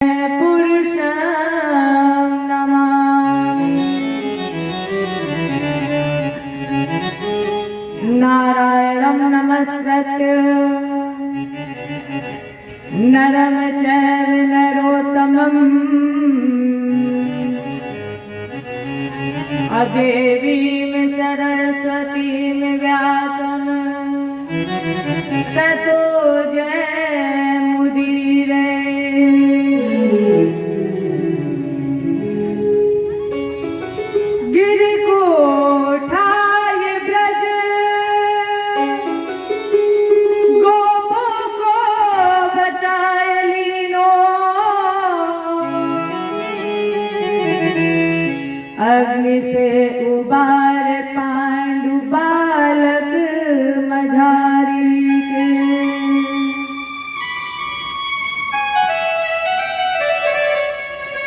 पुरुषं नमामि। नारायणं नमस्कृत्य नरं चैव नरोत्तमम् देवीं सरस्वतीं व्यासं ततो जयमुदीरये। गिरिकोठाय ब्रज गोपों को बचाए लीनो, अग्नि से उबार पांडु बालक मझारी के।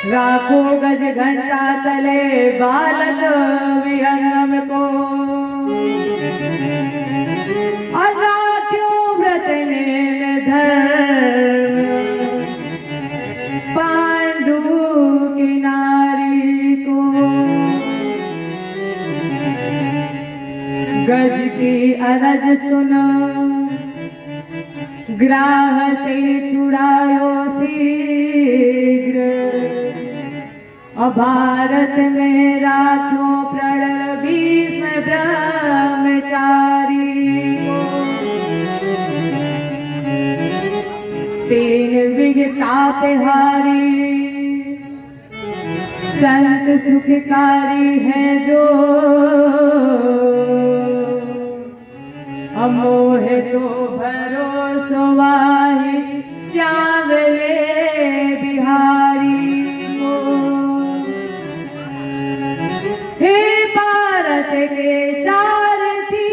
राखो गज घंटा तले बालक विहंगम को, और राख्यो व्रत में धर्म पांडु की नारी को। गज की अरज सुनो ग्राह से छुड़ायो शीघ्र, और भारत में राख्यो प्रण भीष्म ब्रह्मचारी को। तीन विघतापहारी संत सुखकारी है जो, अमोह तो भरोसो वाहि श्यामले बिहारी को। हे भारत के सारथी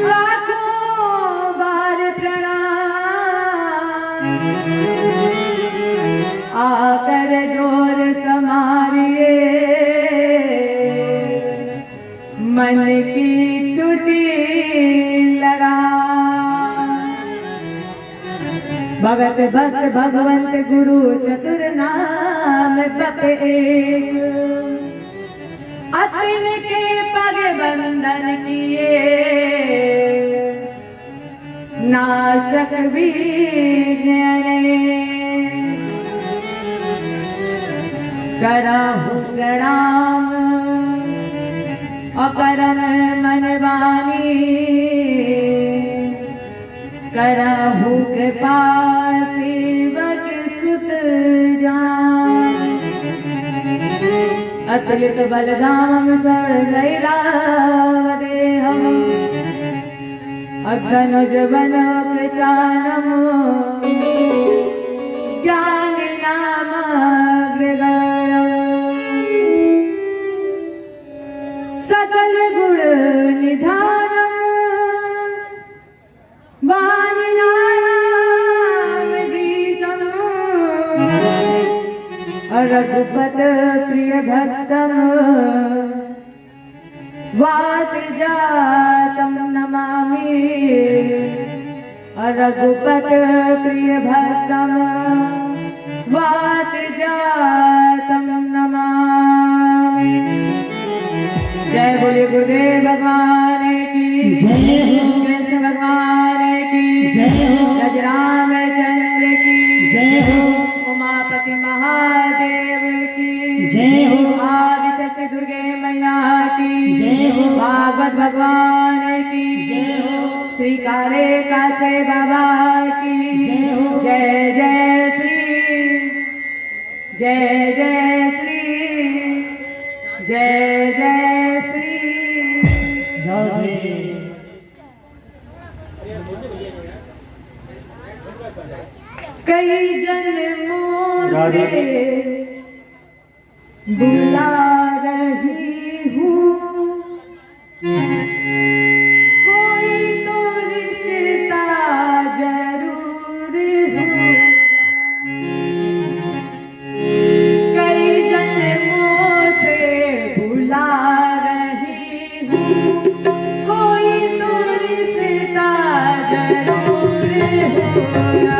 लाखों बार प्रणाम, आकर जोर समारिए मन की छुट्टी लगा। भगत भक्त भगवंत गुरु चतुर नाम जप एक, अतिन के पग बंधन किए नाशक विघ्न। करहु प्रणाम अपरम मनवानी, करहु कृपा सेवक सुत जान। अतुलित बलधामं शैलावदेहं, अघनुज वन कृशानं ज्ञानिनामग्रगण्यं। सकल गुण निधानम वाणिनारायणीशं, रघुपत प्रिय भक्तम वातजातं नमामि। रघुपत प्रिय भक्तम वातजातं नमामि। जय बोले गुरुदेव भगवान की जय, कृष्ण भगवान की जय, रामचंद्र की जय हो, उमापति महादेव की जय हो, आदिशक्ति दुर्गे मैया की जय हो, भागवत भगवान की जय हो, श्री काले काछे बाबा की जय हो। जय जय श्री, जय जय श्री, जय जय श्री राधे। कई जन्मों से बुला रही हूँ, कोई तो रिश्ता जरूर होगा। कई जन्मों से बुला रही हूँ, कोई तो रिश्ता जरूर होगा।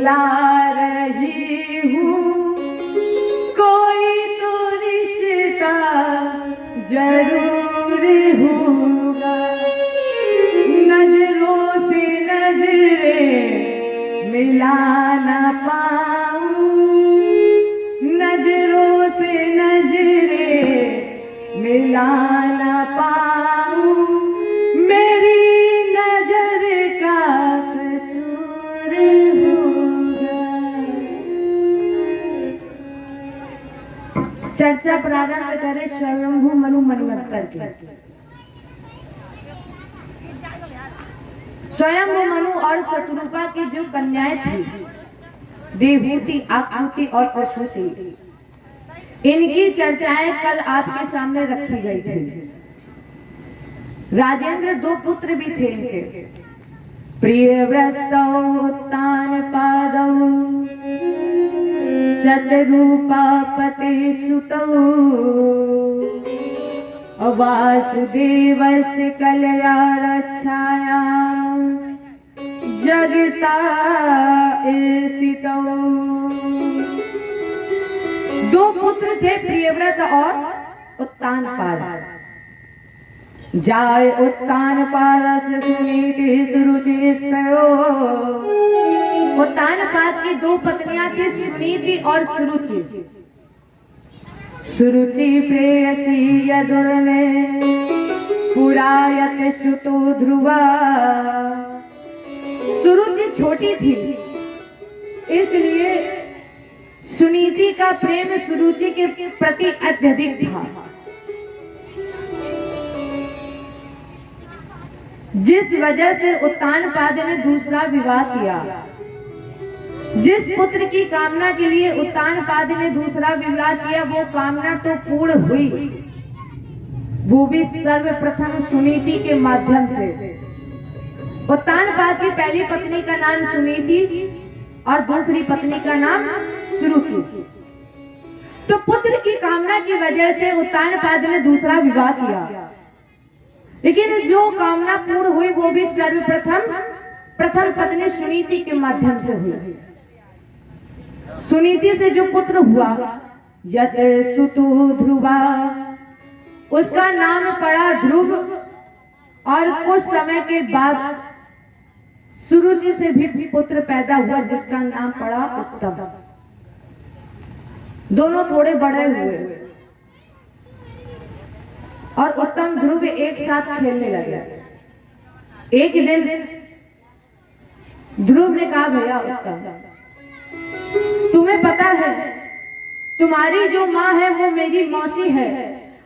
बुला रही हूँ, कोई तो रिश्ता जरूर होगा। नजरों से नजरें मिला ना पाऊं, नजरों से नजरें मिला ना पाऊं, मेरी नजर का कसूर होगा। चर्चा प्रारंभ करें स्वयंभू मनु मनवंतर की। स्वयंभू मनु और शत्रुपा की जो कन्याएं थी, देवहूति, आकृति और प्रसूति, इनकी चर्चाएं कल आपके सामने रखी गई थी। राजेंद्र दो पुत्र भी थे इनके, प्रियव्रतौ उत्तानपादौ शतरूपापते सुतौ वासुदेवस्य कलया रक्षायां जगता स्थितौ। दो पुत्र थे, प्रियव्रत और उत्तानपाद। जाय उत्तानपादस्य सुनीति सुरुचिस्तयो। उत्तानपाद की दो पत्नियां थी, सुनीति और सुरुचि। सुरुचि प्रेयसी यदुर्ने पुरायत सुतो ध्रुवा। सुरुचि छोटी थी, इसलिए सुनीति का प्रेम सुरुचि के प्रति अत्यधिक था। जिस वजह से उत्तानपाद ने दूसरा विवाह किया। जिस पुत्र की कामना के लिए उत्तानपाद ने दूसरा विवाह किया, वो कामना तो पूर्ण हुई, वो भी सर्वप्रथम सुनीति के माध्यम से। उत्तानपाद की पहली पत्नी का नाम सुनीति और दूसरी पत्नी का नाम सुरुचि। तो पुत्र की कामना की वजह से उत्तानपाद ने दूसरा विवाह किया, लेकिन जो कामना पूर्ण हुई वो भी प्रथम पत्नी सुनीति के माध्यम से हुई। सुनीति से जो पुत्र हुआ, यत सुतु ध्रुवा, उसका नाम पड़ा ध्रुव। और कुछ समय के बाद सुरुचि से भी पुत्र पैदा हुआ, जिसका नाम पड़ा उत्तम। दोनों थोड़े बड़े हुए और उत्तम ध्रुव एक साथ खेलने लगे। एक दिन ध्रुव ने कहा, भैया उत्तम, तुम्हें पता है तुम्हारी जो माँ है वो मेरी मौसी है,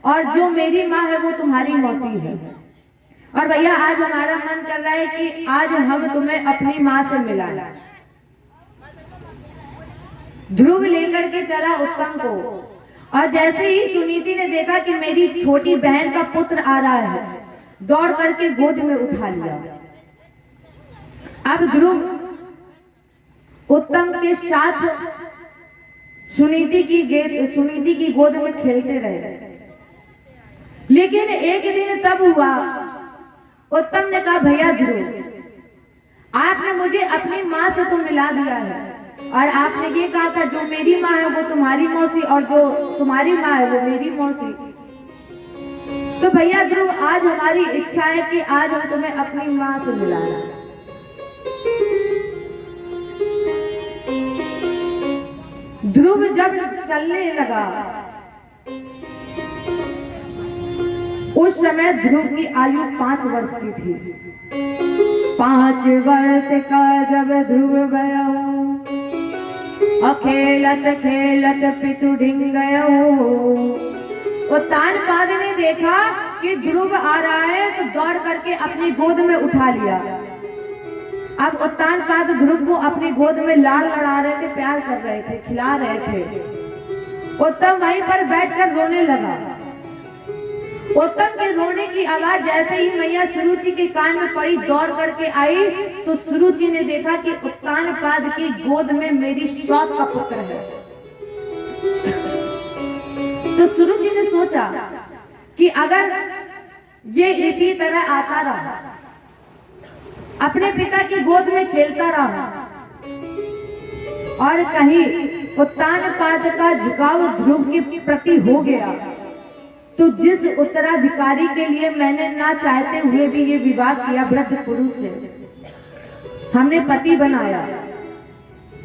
और जो मेरी माँ है वो तुम्हारी मौसी है। और भैया आज हमारा मन कर रहा है कि आज हम तुम्हें अपनी माँ से मिलाएं। ध्रुव लेकर के चला उत्तम को, और जैसे ही सुनीति ने देखा कि मेरी छोटी बहन का पुत्र आ रहा है, दौड़ करके गोद में उठा लिया। अब ध्रुव उत्तम के साथ सुनीति की गोद में खेलते रहे। लेकिन एक दिन तब हुआ, उत्तम ने कहा, भैया ध्रुव, आपने मुझे अपनी माँ से तो मिला दिया है, और आपने ये कहा था जो मेरी माँ है वो तुम्हारी मौसी, और जो तुम्हारी माँ है वो मेरी मौसी। तो भैया ध्रुव, आज हमारी इच्छा है कि आज हम तुम्हें अपनी माँ से मिलाएं। ध्रुव जब चलने लगा, उस समय ध्रुव की आयु 5 वर्ष की थी। 5 वर्ष का जब ध्रुव भयो, खेलत खेलत पितु ढिंग गयो। उत्तानपाद ने देखा कि ध्रुव आ रहा है, तो दौड़ करके अपनी गोद में उठा लिया। अब उत्तानपाद ध्रुव को अपनी गोद में लाल लड़ा रहे थे, प्यार कर रहे थे, खिला रहे थे। उत्तम वहीं पर बैठकर रोने लगा। उत्तम के रोने की आवाज जैसे ही मैया सुरुचि के कान में पड़ी, दौड़ करके आई, तो सुरुचि ने देखा कि उत्तानपाद की गोद में मेरी सौत का पुत्र है। तो सुरुचि ने सोचा कि अगर ये इसी तरह आता रहा, अपने पिता की गोद में खेलता रहा, और कहीं उत्तानपाद का झुकाव ध्रुव के प्रति हो गया, तो जिस उत्तराधिकारी के लिए मैंने ना चाहते हुए भी ये विवाह किया वृद्ध पुरुष से, हमने पति बनाया,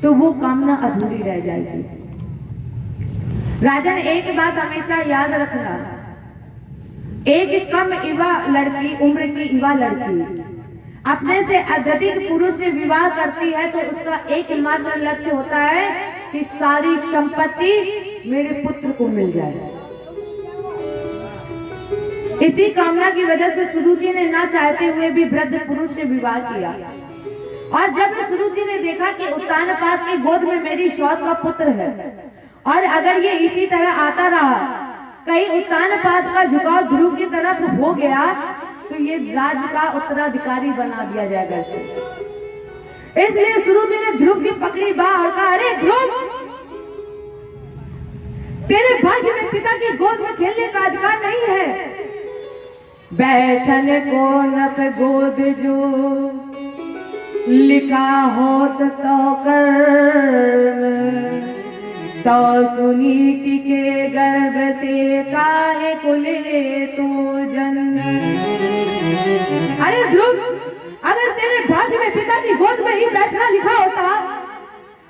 तो वो कामना अधूरी रह जाएगी। राजन, एक बात हमेशा याद रखना, एक कम युवा लड़की, उम्र की युवा लड़की अपने से अत्यधिक पुरुष से विवाह करती है तो उसका एकमात्र लक्ष्य होता है कि सारी संपत्ति मेरे पुत्र को मिल जाए। इसी कामना की वजह से सुरुचि ने ना चाहते हुए भी वृद्ध पुरुष से विवाह किया। और जब सुरुचि ने देखा कि उत्तानपाद की गोद में मेरी सौत का पुत्र है और अगर ये इसी तरह आता रहा, कहीं उत्तानपाद का झुकाव ध्रुव की तरफ हो गया, तो ये राज का उत्तराधिकारी बना दिया जाएगा। इसलिए सुरुचि ने ध्रुव की पकड़ी बाह और कहा, अरे ध्रुव, तेरे भाग्य में पिता की गोद में खेलने का अधिकार नहीं है। बैठन को नप गोद जो लिखा होत तो कर्म, तो सुनीति के गर्भ से काहे कुले तू जन्म। अरे ध्रुव, अगर तेरे भाग्य में पिता की गोद में ही बैठना लिखा होता,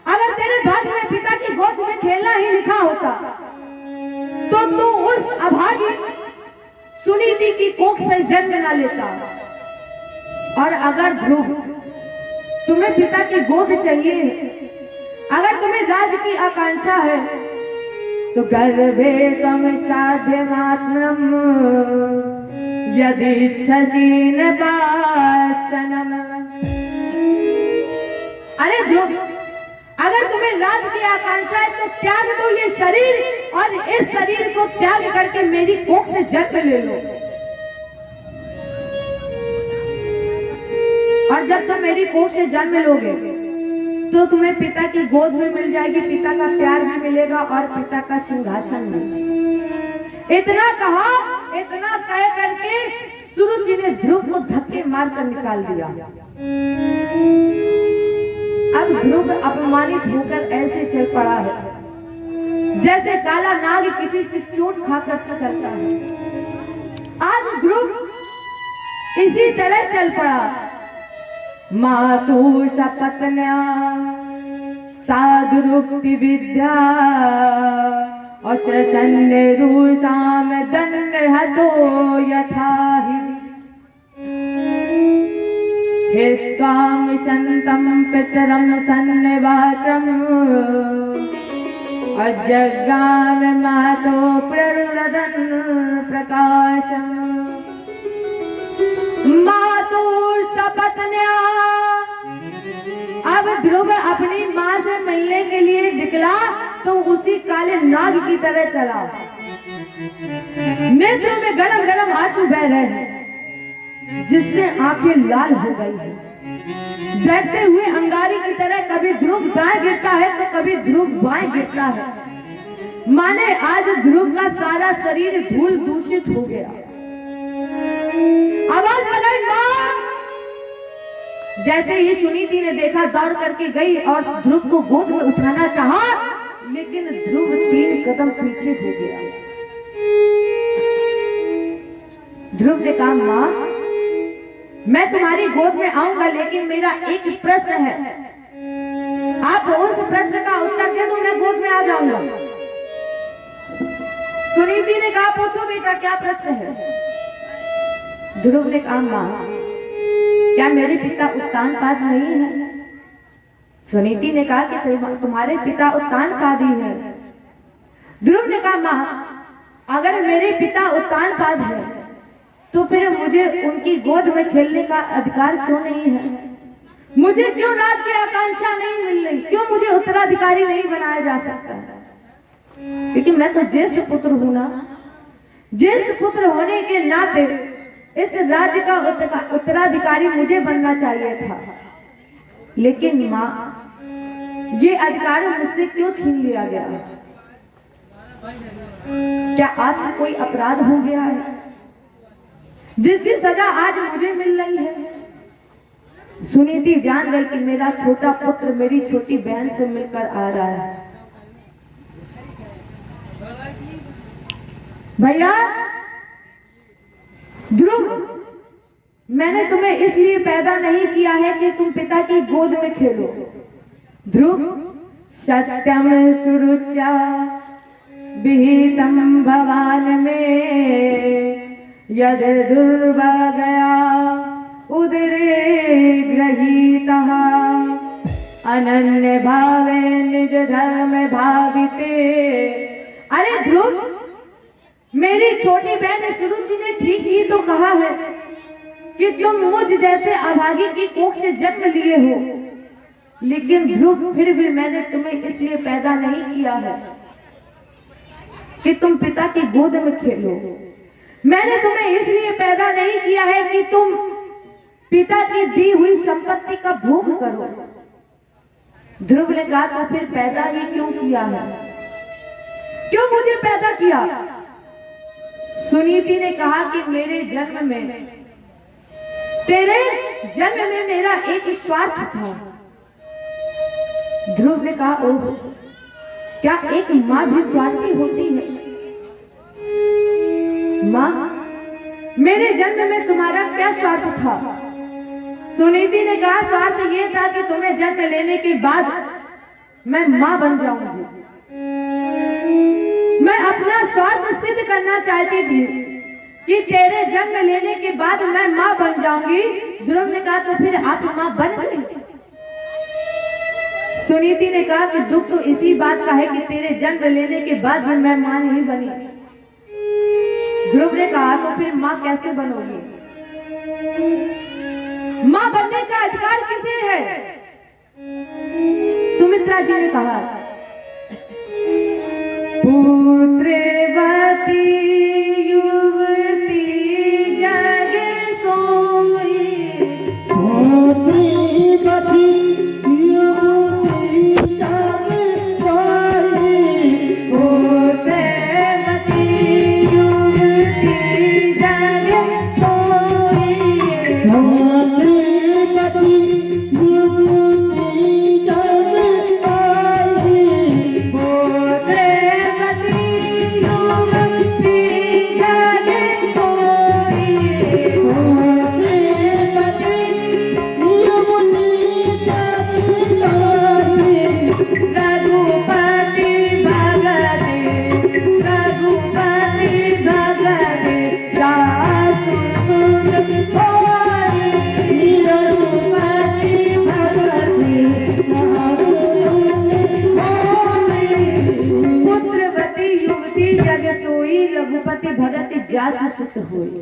अगर तेरे भाग्य में पिता की गोद में खेलना ही लिखा होता, तो तू उस अभागी सुनीति की कोख से जन्म न लेता। और अगर ध्रुव तुम्हें पिता की गोद चाहिए, अगर तुम्हें राज की आकांक्षा है, तो गर्भे तम साध्यमात्मनम यदि इच्छसि न पाशनम। अरे ध्रुव, अगर तुम्हें राज की आकांक्षा है तो त्याग दो ये शरीर और इस शरीर को त्याग करके मेरी कोख से जन्म ले लो। और जब तुम मेरी कोख से जन्म लोगे तो तुम्हें पिता की गोद में मिल जाएगी, पिता का प्यार भी मिलेगा और पिता का सिंहासन भी। इतना कहा, इतना कह करके सुरुचि ने ध्रुव को धक्के मारकर निकाल दिया। अब ध्रुव अपमानित होकर ऐसे चल पड़ा है जैसे काला नाग किसी से चोट खाकर चकरता है। आज ध्रुव इसी तरह चल पड़ा। मातु शपथन्या साधुरुक्ति विद्या अश्रसन्ने दूषाम दंड हतो यथाहि हेत्काम संतम पितरम सन्निवाचम अजगाम मातो प्ररुदन प्रकाशम। मातु शपथन्या, अब ध्रुव अपनी माँ से मिलने के लिए निकला तो उसी काले नाग की तरह चला। नेत्रों में गरम गरम आंसू बह रहे हैं जिससे आंखें लाल हो गई है। बैठते हुए अंगारी की तरह कभी ध्रुव दाएं गिरता है तो कभी ध्रुव बाएं गिरता है। माने आज ध्रुव का सारा शरीर धूल दूषित हो गया। आवाज लगाई मां। जैसे ही सुनीति ने देखा दौड़ करके गई और ध्रुव को गोद में उठाना चाहा, लेकिन ध्रुव 3 कदम पीछे हो गया। ध्रुव ने कहा, मां मैं तुम्हारी गोद में आऊंगा, लेकिन मेरा एक प्रश्न है। आप उस प्रश्न का उत्तर दे दो, मैं गोद में आ जाऊंगा। सुनीति ने कहा, पूछो बेटा क्या प्रश्न है। ध्रुव ने कहा, मां क्या मेरे पिता उत्तानपाद नहीं है। सुनीति ने कहा कि तुम्हारे पिता उत्तानपादी है। ध्रुव ने कहा, मां अगर मेरे पिता उत्तानपाद है तो फिर मुझे उनकी गोद में खेलने का अधिकार क्यों नहीं है। मुझे क्यों राज की आकांक्षा नहीं मिल रही, क्यों मुझे उत्तराधिकारी नहीं बनाया जा सकता। क्योंकि मैं तो ज्येष्ठ पुत्र हूं ना। ज्येष्ठ पुत्र होने के नाते इस राज्य का उत्तराधिकारी मुझे बनना चाहिए था। लेकिन मां ये अधिकार मुझसे क्यों छीन लिया गया। क्या आपसे कोई अपराध हो गया है जिसकी सजा आज मुझे मिल रही है। सुनीति जान गई कि मेरा छोटा पुत्र मेरी छोटी बहन से मिलकर आ रहा है। भैया ध्रुव, मैंने तुम्हें इसलिए पैदा नहीं किया है कि तुम पिता की गोद में खेलो। ध्रुव, सत्यम सुरुचा विहितम भवान में यद दुर्वा गया उदरे गृहीतः अनन्य भावे निज धर्म भाविते। अरे ध्रुव, मेरी छोटी बहन सुरुचि ने ठीक ही तो कहा है कि तुम मुझ जैसे अभागी की कोख से जन्म लिए हो, लेकिन ध्रुव फिर भी मैंने तुम्हें इसलिए पैदा नहीं किया है कि तुम पिता की गोद में खेलो। मैंने तुम्हें इसलिए पैदा नहीं किया है कि तुम पिता की दी हुई संपत्ति का भोग करो। ध्रुव ने कहा तो फिर पैदा ही क्यों किया है, क्यों मुझे पैदा किया? सुनीति ने कहा कि मेरे जन्म में, तेरे जन्म में मेरा एक स्वार्थ था। ध्रुव ने कहा ओह, क्या एक माँ भी स्वार्थी होती है? माँ, मेरे जन्म में तुम्हारा क्या स्वार्थ था? सुनीति ने कहा स्वार्थ ये था कि तुम्हें जन्म लेने के बाद मैं माँ बन जाऊंगी। मैं अपना स्वार्थ सिद्ध करना चाहती थी कि तेरे जन्म लेने के बाद मैं माँ बन जाऊंगी। ध्रुव ने कहा तो फिर आप माँ बन गई। सुनीति ने कहा कि दुख तो इसी बात का है कि तेरे जन्म लेने के बाद भी मैं माँ नहीं बनी। ध्रुव ने कहा तो फिर माँ कैसे बनोगी? माँ बनने का अधिकार किसे है? सुमित्रा जी ने कहा पुत्रवती युवती जग सोई, पुत्रवती युवती जग सोई, पुत्रवती युवती जग सोई, पुत्रवती युवती जग सोई, पुत्रवती युवती जग सोई, पुत्रवती युवती जग सोई, रघुपति भगति, रघुपति भगति जासु सुत होई, रघुपति भगति जासु सुत होई, पुत्रवती युवती जग सोई, रघुपति भगति जासु सुत होई।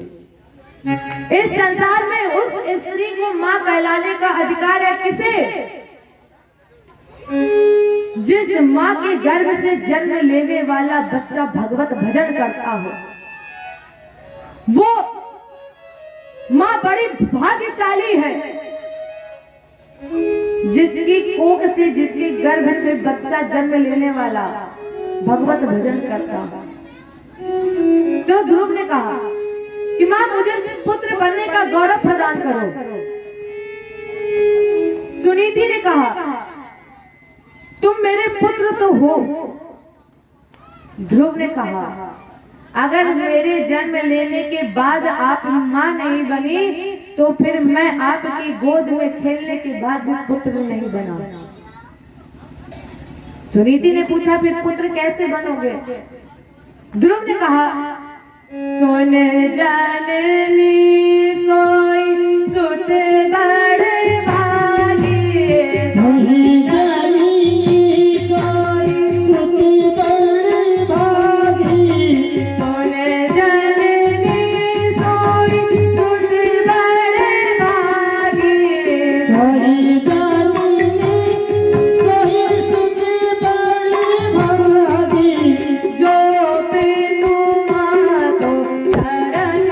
इस संसार में उस स्त्री को मां कहलाने का अधिकार है किसे? जिस मां के गर्भ से जन्म लेने वाला बच्चा भगवत भजन करता हो, वो मां बड़ी भाग्यशाली है। जिसकी कोख से, जिसके गर्भ से बच्चा जन्म लेने वाला भगवत भजन करता हो। तो ध्रुव ने कहा कि मां मुझे पुत्र बनने का गौरव प्रदान करो। सुनीति ने कहा तुम मेरे पुत्र तो हो। ध्रुव ने कहा अगर मेरे जन्म लेने के बाद आप मां नहीं बनी तो फिर मैं आपकी गोद में खेलने के बाद भी पुत्र नहीं बना। सुनीति ने पूछा फिर पुत्र कैसे बनोगे? ध्रुव ने कहा सोने जाननी सोई सुत बड़े भागी, सोने जाननी सोई सुत बड़े भागी, सोने जाननी सोई सुत बड़े भागी, सोने जाननी सोई सुत बड़े भागी, जो पितु मां तो शरण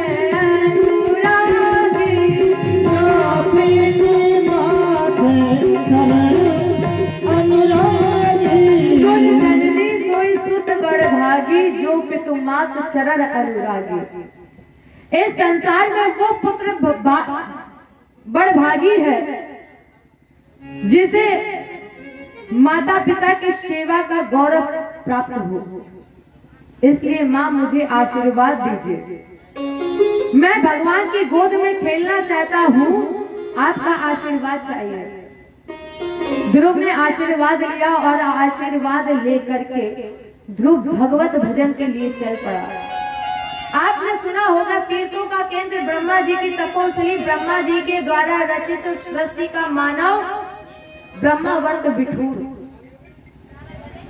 अनुरागी, जो पितु मां तो शरण अनुरागी, जो जननी सोई सुत बड़ भागी, जो पितु मां तो चरण अनुरागी। इस संसार में वो पुत्र बड़ भागी है जिसे माता पिता की सेवा का गौरव प्राप्त हो। इसलिए माँ मुझे आशीर्वाद दीजिए, मैं भगवान की गोद में खेलना चाहता हूँ, आपका आशीर्वाद चाहिए। ध्रुव ने आशीर्वाद लिया और आशीर्वाद लेकर के ध्रुव भगवत भजन के लिए चल पड़ा। आपने सुना होगा तीर्थों का केंद्र ब्रह्मा जी की तपोस्थली, ब्रह्मा जी के द्वारा रचित सृष्टि का मानव ब्रह्मावर्त बिठूर।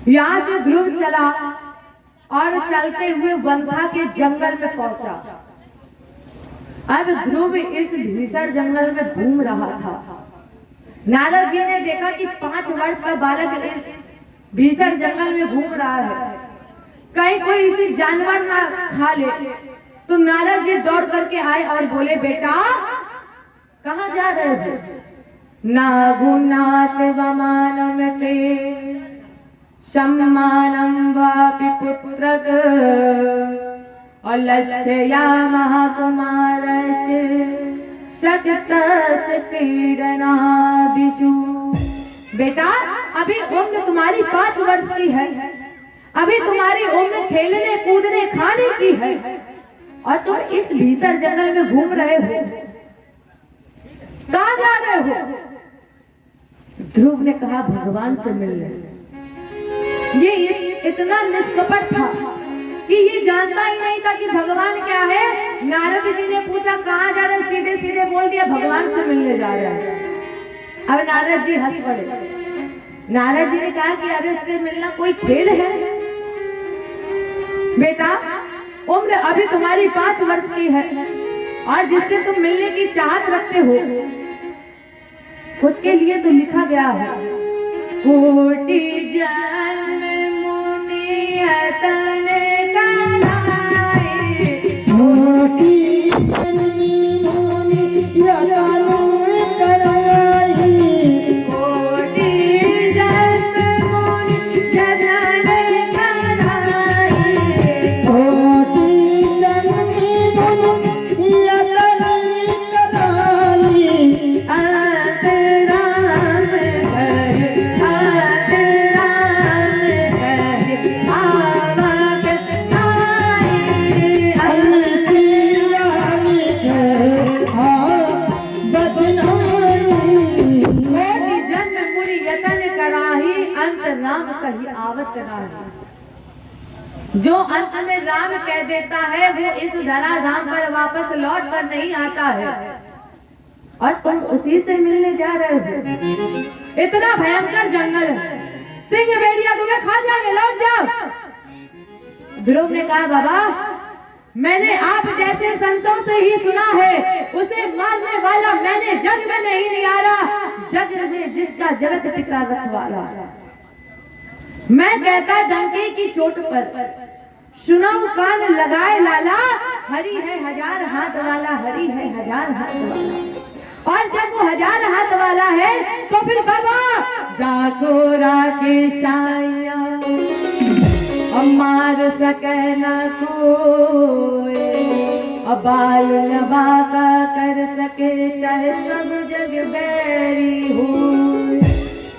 यहाँ से ध्रुव चला और चलते हुए वंथा के जंगल में पहुंचा। अब ध्रुव इस भीषण जंगल में घूम रहा था। नारद जी ने देखा कि 5 वर्ष का बालक इस भीषण जंगल में घूम रहा है, कहीं कोई इसे जानवर ना खा ले। तो नारद जी दौड़ करके आए और बोले, बेटा कहाँ जा रहे हो? नागुनाथ वमानम ते सम्मानम वापि पुत्रक अलक्ष्या महाकुमारस्य शक्तस क्रीडनादिषु। बेटा अभी उम्र तुम्हारी 5 वर्ष की है, अभी तुम्हारी उम्र खेलने कूदने खाने की है और तुम इस भीषण जंगल में घूम रहे हो, कहाँ जा रहे हो? ध्रुव ने कहा भगवान से मिलने। ये इतना निष्कपट था कि ये जानता ही नहीं था कि भगवान क्या है। नारद जी ने पूछा कहाँ जा रहे, सीधे सीधे बोल दिया भगवान से मिलने जा रहा है। अब नारद जी हंस पड़े। नारद जी ने कहा कि अरे उससे मिलना कोई खेल है? बेटा उम्र अभी तुम्हारी 5 वर्ष की है और जिससे तुम मिलने की चाहत रखते हो उसके लिए तो लिखा गया है, कोटि जन्म मुनि तने कराए, कोटि जन्म मुनि तने कराए, कोटि जन्म मुनि तने कराए, कोटि जन्म मुनि जो अंत में राम कह देता है वो इस धराधाम पर वापस लौट कर नहीं आता है और तुम उसी से मिलने जा रहे हो। इतना भयंकर जंगल है, सिंह भेड़िया तुम्हें खा जाएंगे, लौट जाओ। ध्रुव ने कहा बाबा मैंने आप जैसे संतों से ही सुना है, उसे मारने वाला मैंने जग में नहीं निहारा, जग में जिसका जगत टिका रखवाला। मैं कहता डंके की चोट पर सुनाऊं कान लगाए लाला, हरि है 1000 हाथ वाला, हरि है 1000 हाथ वाला। और जब वो 1000 हाथ वाला है तो फिर बाबा जाको राके शाया मार सके न कोई, बाल नवाका कर सके चाहे सब जग बैरी हो।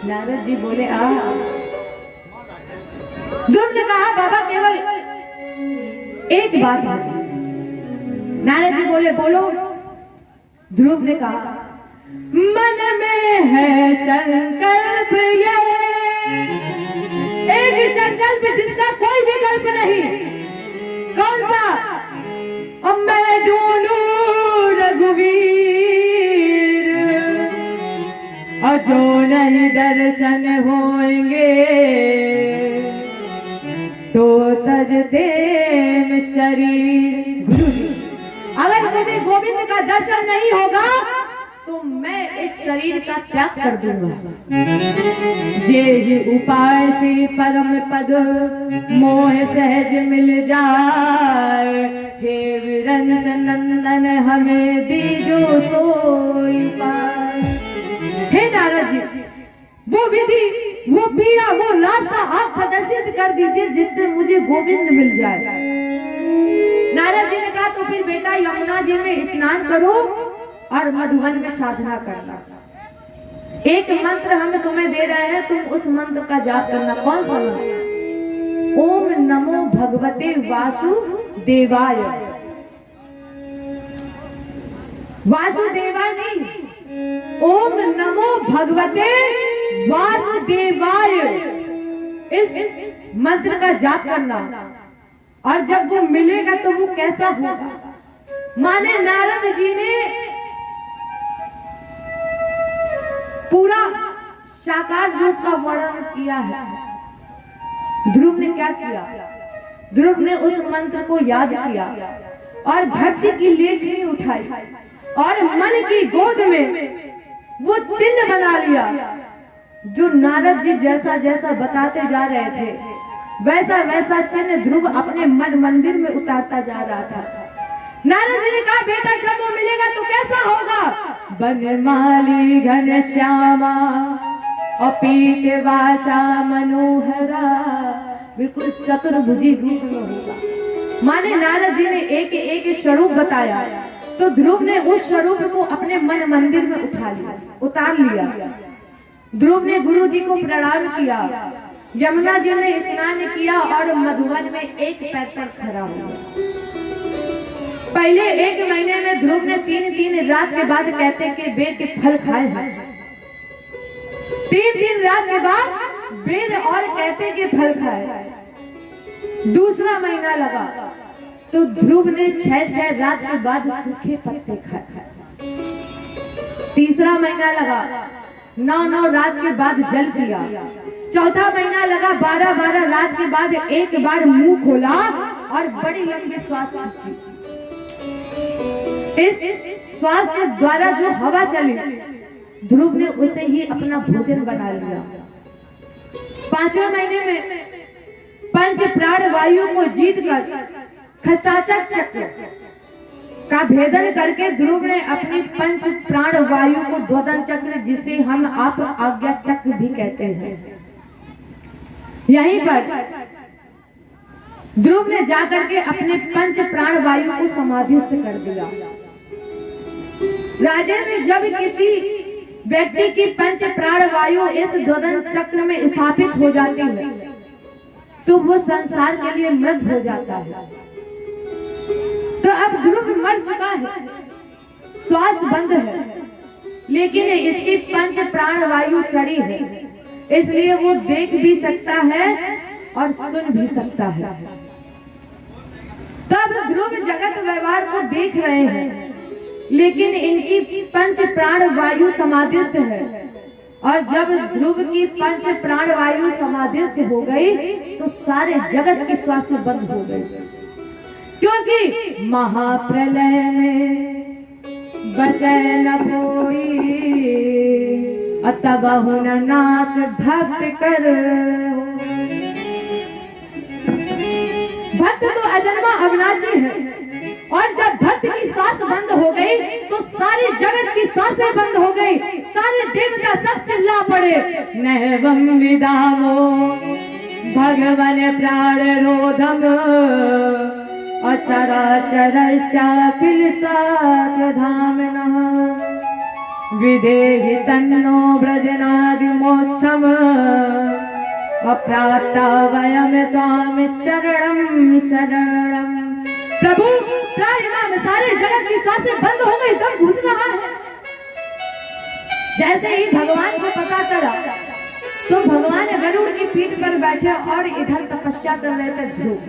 नारद जी बोले ध्रुव ने कहा बाबा केवल एक बात है। नारद जी बोले बोलो। ध्रुव ने कहा मन में है संकल्प ये, एक संकल्प जिसका कोई विकल्प नहीं। कौन सा? अब मैं ढूंढूं रघुवीर और जो नहीं दर्शन होंगे तो तज दे शरीर। गुरु जी अगर मुझे गोविंद का दर्शन नहीं होगा तो मैं इस शरीर का त्याग कर दूंगा। ये ही उपाय से परम पद मोह सहज मिल जाए, हे विरंच नंदन हमें दीजो सोई पाए। हे नारद जी वो विधि, वो पीड़ा, वो रास्ता आप प्रदर्शित कर दीजिए जिससे मुझे गोविंद मिल जाए। नारद जी ने कहा तो फिर बेटा यमुना जी में स्नान करो और मधुवन में साधना करना। एक मंत्र हम तुम्हें दे रहे हैं, तुम उस मंत्र का जाप करना। कौन सा मंत्र? ओम नमो भगवते वासुदेवाय। वासुदेवाय नहीं, ओम नमो भगवते वासुदेवाय, इस मंत्र का जाप करना। और जब वो मिलेगा तो वो कैसा होगा? माने नारद जी ने पूरा साकार रूप का वर्णन किया है। ध्रुव ने क्या किया? ध्रुव ने उस मंत्र को याद किया और भक्ति की लेखनी उठाई और मन की गोद में वो चिन्ह बना लिया। जो नारद जी जैसा जैसा बताते जा रहे थे, वैसा वैसा चिन्ह ध्रुव अपने मन मंदिर में उतारता जा रहा था। नारद जी ने कहा, बेटा जब वो मिलेगा तो कैसा होगा? बनमाली घन श्यामा अपीत वासा मनोहरा, बिल्कुल चतुर्भुजी रूप में होगा। माने नारद जी ने एक एक स्वरूप बताया, तो ध्रुव ने उस स्वरूप को अपने मन मंदिर में उतार लिया। ध्रुव ने गुरु जी को प्रणाम किया, यमुना जी में स्नान किया और मधुवन में एक पैर पर खड़ा हुआ। पहले 1 महीने में ध्रुव ने 3 रात के बाद कहते कि बेर के फल खाए हैं। 3 रात के बाद बेर और कहते के फल खाए। दूसरा महीना लगा तो ध्रुव ने 6 रात के बाद सूखे पत्ते खाए। तीसरा महीना लगा, 9 रात के बाद जल पिया। चौथा महीना लगा, 12 रात के बाद एक बार मुंह खोला और बड़ी लंबी श्वास खींची। इस श्वास के द्वारा जो हवा चली, ध्रुव ने उसे ही अपना भोजन बना लिया। 5वें महीने में पंच प्राण वायु को जीतकर खष्टाचक चक्र का भेदन करके ध्रुव ने अपनी पंच प्राण वायु को द्वदन चक्र, जिसे हम आप आज्ञा चक्र भी कहते हैं, यहीं पर ध्रुव ने जाकर के अपने पंच प्राण वायु को समाधिस्थ कर दिया। राजेंद्र, जब किसी व्यक्ति की पंच प्राण वायु इस द्वदन चक्र में स्थापित हो जाती है तो वो संसार के लिए मृत हो जाता है। तो अब ध्रुव मर चुका है, श्वास बंद है, लेकिन इसकी पंच प्राण वायु चढ़ी है, इसलिए वो देख भी सकता है और सुन भी सकता है। तब ध्रुव जगत व्यवहार को देख रहे हैं, लेकिन इनकी पंच प्राण वायु समाधिस्थ है। और जब ध्रुव की पंच प्राण वायु समाधिस्थ हो गई तो सारे जगत की श्वास बंद हो गई, क्योंकि महाप्रलय में बचे न कोई, तब न नाथ भक्त कर। भक्त तो अजन्मा अविनाशी है, और जब भक्त की श्वास बंद हो गई तो सारी जगत की श्वासें बंद हो गई। सारे देवता सब चिल्ला पड़े, नैवं विदामो भगवन प्राण रोधम अचराचरस्याखिल धामनः विदेहि तन्नो ब्रजनादि मोक्षम अप्राप्ता वयम त्वाम शरणं शरणं। प्रभु त्राहिमाम, सारे जगत की श्वासें बंद हो गई, दम घुट रहा है। जैसे ही भगवान को पता चला तो भगवान गरुड़ की पीठ पर बैठे और इधर तपस्या कर रहे थे ध्रुव।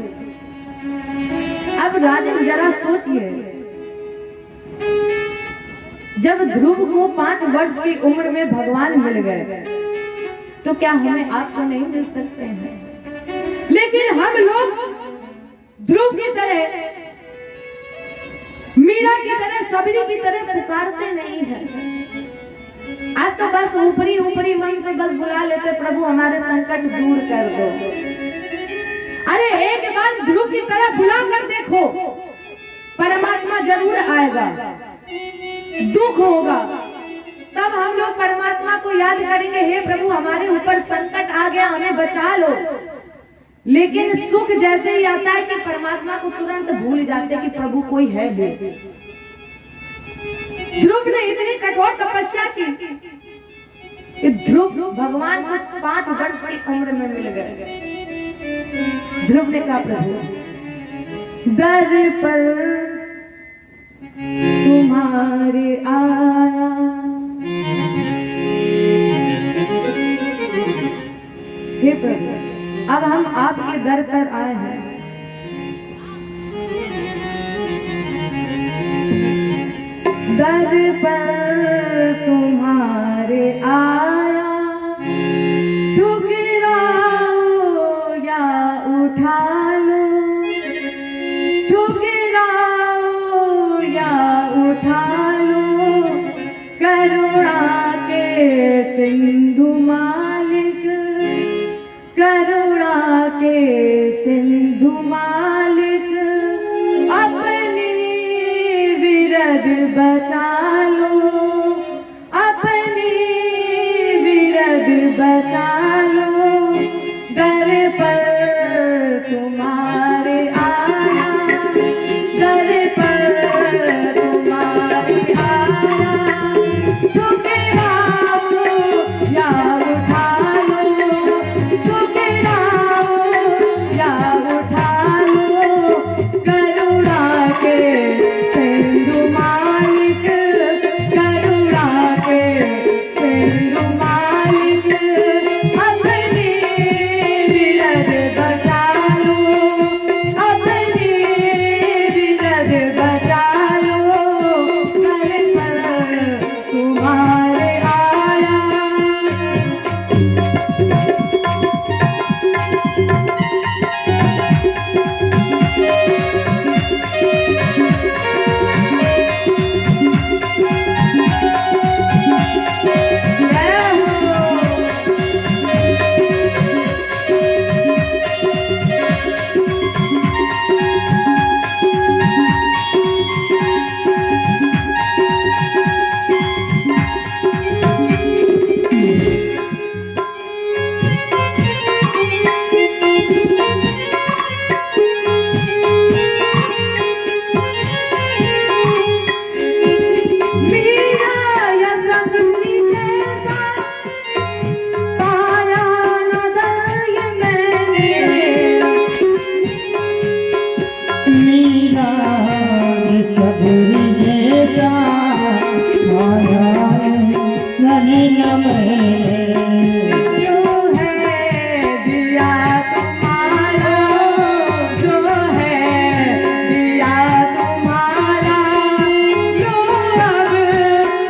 अब राजन जरा सोचिए, जब ध्रुव को 5 वर्ष की उम्र में भगवान मिल गए तो क्या हमें आपको नहीं मिल सकते हैं? लेकिन हम लोग ध्रुव की तरह, मीरा की तरह, सबरी की तरह पुकारते नहीं हैं। आप तो बस ऊपरी ऊपरी मन से बस बुला लेते, प्रभु हमारे संकट दूर कर दो। अरे एक बार ध्रुव की तरह बुला कर देखो, परमात्मा जरूर आएगा। दुख होगा तब हम लोग परमात्मा को याद करेंगे, हे प्रभु हमारे ऊपर संकट आ गया, हमें बचा लो। लेकिन सुख जैसे ही आता है कि परमात्मा को तुरंत भूल जाते कि प्रभु कोई है भी। ध्रुव ने इतनी कठोर तपस्या की कि ध्रुव भगवान को 5 वर्ष की उम्र में मिल गए। ध्रुव ने कहा प्रभु दर पर तुम्हारे आया, हे प्रभु अब हम आपके दर पर आए हैं। दर पर तुम्हारे आया, ठुकराओ या उठा लो, ठुकराओ या उठा लो, करुणा के सिंधु मालिक, करुणा के सिंधु मालिक, अपनी विरद बचा लो, अपनी विरद बचा लो, दर पर तुम्हारे आया, दर पर तुम्हारे आया, ठुकराओ या उठा लो, ठुकराओ या उठा लो, करुणा के सिंधु मालिक, करुणा के सिंधु मालिक, अपनी विरद बचा लो, अपनी विरद बचा लो, दर पर तुम्हारे आया। मीरा या संगनी जैसा पाया न दर्द मैंने, मीरा सबरी जैसा माया नहीं न मैंने, जो है दिया तुम्हारा, जो है दिया तुम्हारा, लो अब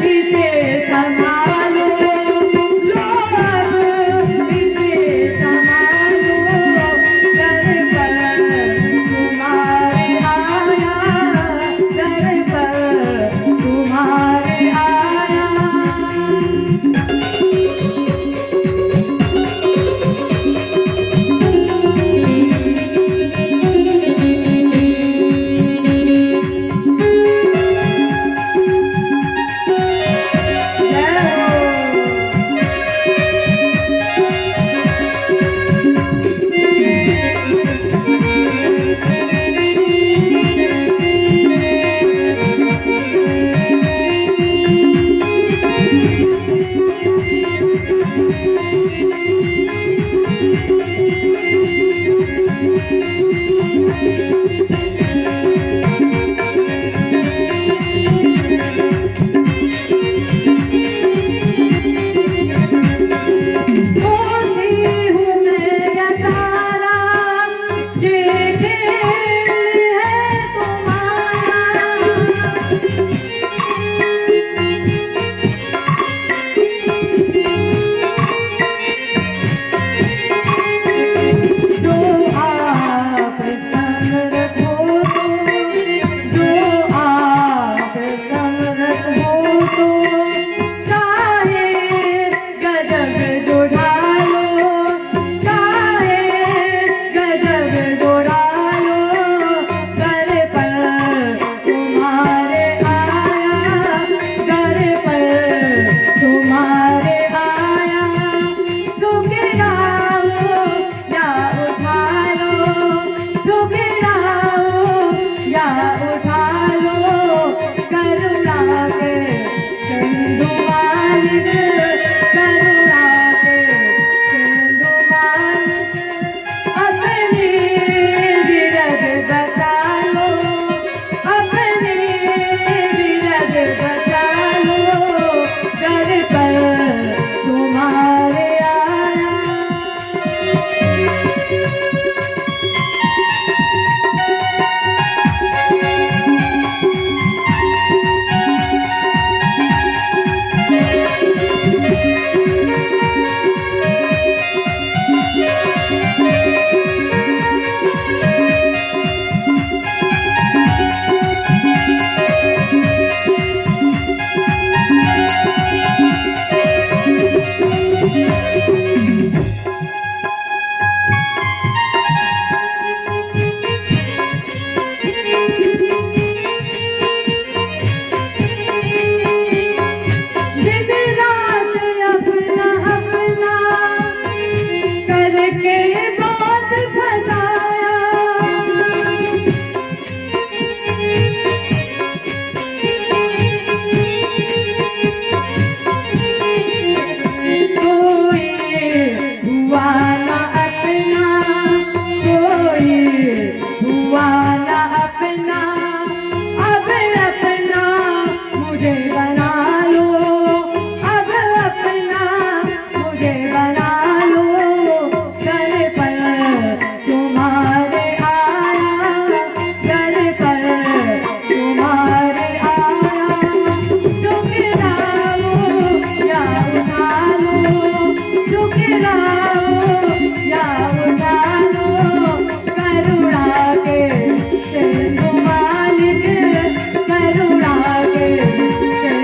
इसे संभालो, लो अब इसे संभालो, दर पर तुम्हारे आया, दर पर तुम्हारे आया। जो आप संग रखो के बाद फसाया, कोई हुआ ना अपना, कोई हुआ ना अपना, अब अपना मुझे बना लो, अब अपना मुझे बना लो, दर पर तुम्हारे आया, दर पर तुम्हारे आया, ठुकराओ या उठा लो,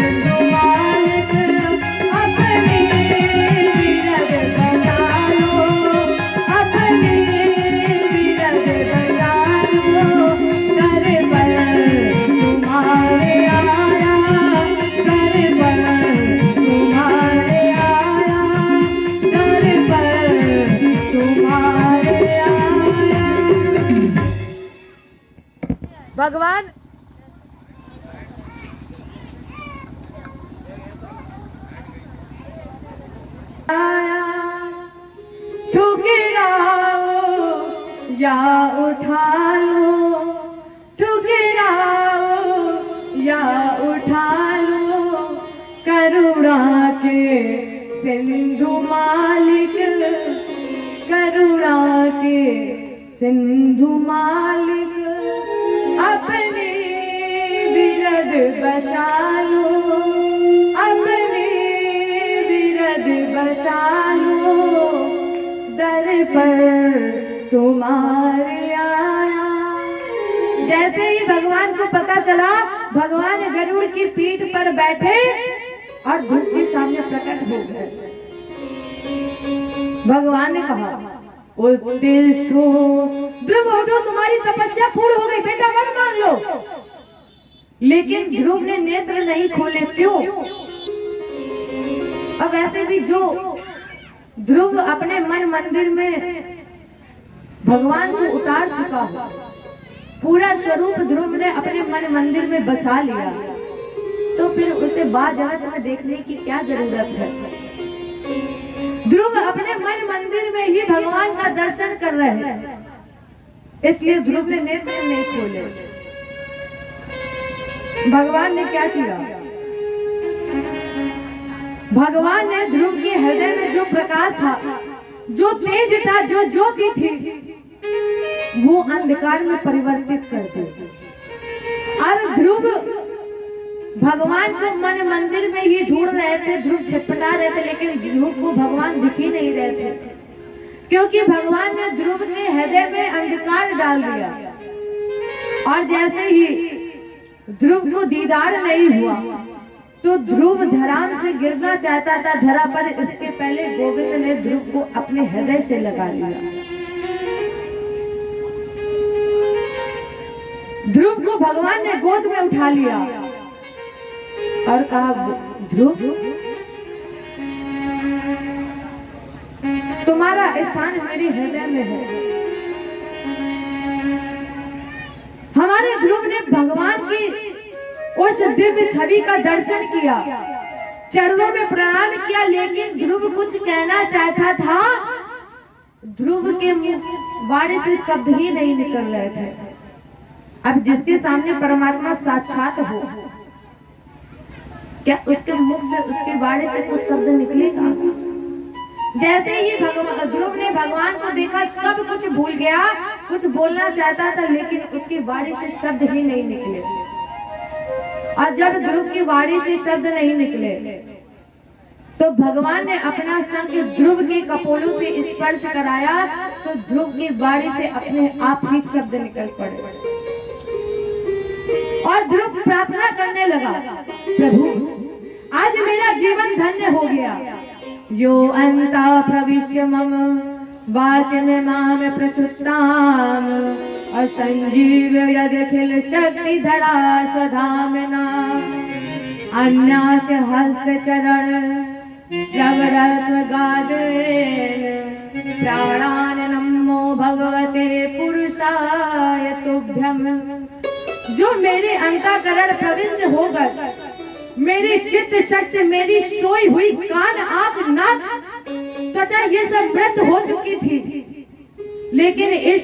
ठुकराओ या उठा लो, करुणा के सिंधु मालिक, करुणा के सिंधु मालिक, अपनी विरद बजा लो, अपनी विरद बजा लो, दर पर तुम्हारे आया, दर पर तुम्हारे आया, दर पर तुम्हारे आया। भगवान आया, ठुकराओ या उठा लो, ठुकराओ या उठा लो, करुणा के सिंधु मालिक, करुणा के सिंधु मालिक, अपनी विरद बचा लो, अपनी विरद बचा लो, दर पर तुम्हारे आया। जैसे ही भगवान को पता चला, भगवान गरुड़ की पीठ पर बैठे और ध्रुव के सामने प्रकट हो गए। भगवान ने कहा, उत्तिष्ठो, ध्रुव उठो, तुम्हारी तपस्या पूर्ण हो गई, बेटा वर मांग लो। लेकिन ध्रुव ने नेत्र नहीं खोले, क्यों? अब ऐसे भी जो ध्रुव अपने मन मंदिर में भगवान को उतार चुका है, पूरा स्वरूप ध्रुव ने अपने मन मंदिर में बसा लिया, तो फिर उसे बाद जगत में देखने की क्या जरूरत है? ध्रुव अपने मन मंदिर में ही भगवान का दर्शन कर रहे हैं, इसलिए ध्रुव ने नेत्र नहीं खोले। भगवान ने क्या किया? भगवान ने ध्रुव के हृदय में जो प्रकाश था, जो तेज था, जो ज्योति थी, वो अंधकार में परिवर्तित कर दी। और ध्रुव भगवान को मन मंदिर में ही ढूंढ रहे थे, ध्रुव छटपटा रहे थे, लेकिन ध्रुव को भगवान दिख ही नहीं रहे थे, क्योंकि भगवान ने ध्रुव के हृदय में अंधकार डाल दिया। और जैसे ही ध्रुव को दीदार नहीं हुआ, तो ध्रुव धराम से गिरना चाहता था धरा पर, इसके पहले गोविंद ने ध्रुव को अपने हृदय से लगा लिया। ध्रुव को भगवान ने गोद में उठा लिया और कहा, ध्रुव तुम्हारा स्थान मेरे हृदय में है। हमारे ध्रुव ने भगवान की उस दिव्य छवि का दर्शन किया, चरणों में प्रणाम किया, लेकिन ध्रुव कुछ कहना चाहता था, ध्रुव के मुंह वाणी से शब्द ही नहीं निकल रहे थे। अब जिसके सामने परमात्मा साक्षात हो, क्या उसके मुख से, उसके वाणी से कुछ शब्द निकलेगा? जैसे ही ध्रुव ने भगवान को देखा, सब कुछ भूल गया, कुछ बोलना चाहता था, लेकिन उसकी वाणी से शब्द ही नहीं निकले। और जब ध्रुव की वाणी से शब्द नहीं निकले, तो भगवान ने अपना शंख ध्रुव के कपोलों से स्पर्श कराया, तो ध्रुव की वाणी से अपने आप ही शब्द निकल पड़े। और ध्रुव प्रार्थना करने लगा, प्रभु आज मेरा जीवन धन्य हो गया। यो अंता प्रविश्य मम वाचम माम प्रसुप्ताम असंजीव यदखिल शक्ति धरा स्वधामना अन्यास हस्त चरण श्रवरत्न गादेन प्राणा जो मेरे अंतःकरण प्रविष्ट होकर मेरी चित्त शक्ति, मेरी सोई हुई कान, आंख, नाक, त्वचा ये सब वृद्ध हो चुकी थी, लेकिन इस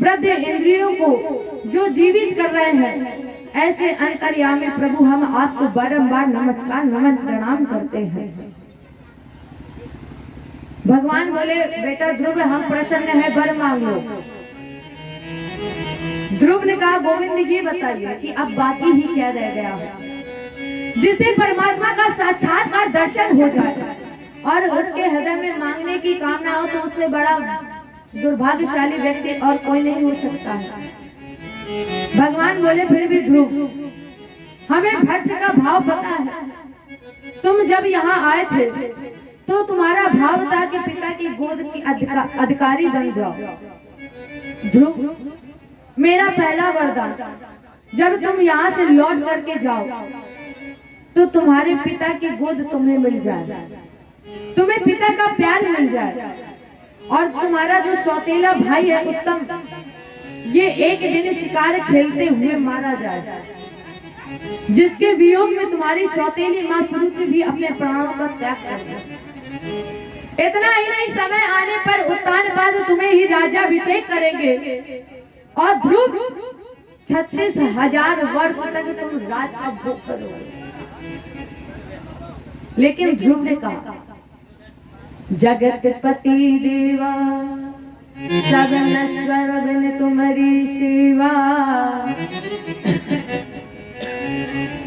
वृद्ध इंद्रियों को जो जीवित कर रहे हैं, ऐसे अंतर्यामी प्रभु हम आपको बारंबार नमस्कार नमन प्रणाम करते हैं। भगवान बोले, बेटा ध्रुव हम प्रसन्न है, वर मांग लो। ध्रुव ने कहा, गोविंद ये बताइए कि अब बाकी ही क्या रह गया है, जिसे परमात्मा का साक्षात्कार दर्शन हो जाए और उसके हृदय में मांगने की कामना हो, तो उससे बड़ा दुर्भाग्यशाली व्यक्ति और कोई नहीं हो सकता है। भगवान बोले, फिर भी ध्रुव हमें भक्त का भाव पता है। तुम जब यहाँ आए थे तो तुम्हारा भाव था कि पिता की गोद की अधिकारी बन जाओ। ध्रुव, मेरा पहला वरदान, जब तुम यहाँ से लौट करके जाओ तो तुम्हारे पिता की गोद तुम्हें मिल जाए, तुम्हें पिता का प्यार मिल जाए, और तुम्हारा जो सौतेला भाई है उत्तम, ये एक दिन शिकार खेलते हुए मारा जाए, जिसके वियोग में तुम्हारी सौतेली माँ सुरुचि भी अपने प्राणों का त्याग कर दे। इतना ही नहीं, समय आने पर उत्तानपाद तुम्हें ही राज्याभिषेक करेंगे और ध्रुव 36,000 वर्ष तक तुम राज का भोग करोगे। लेकिन ध्रुव ने कहा, जगत पति देवा सब नश्वर बिन तुम्हारी सेवा,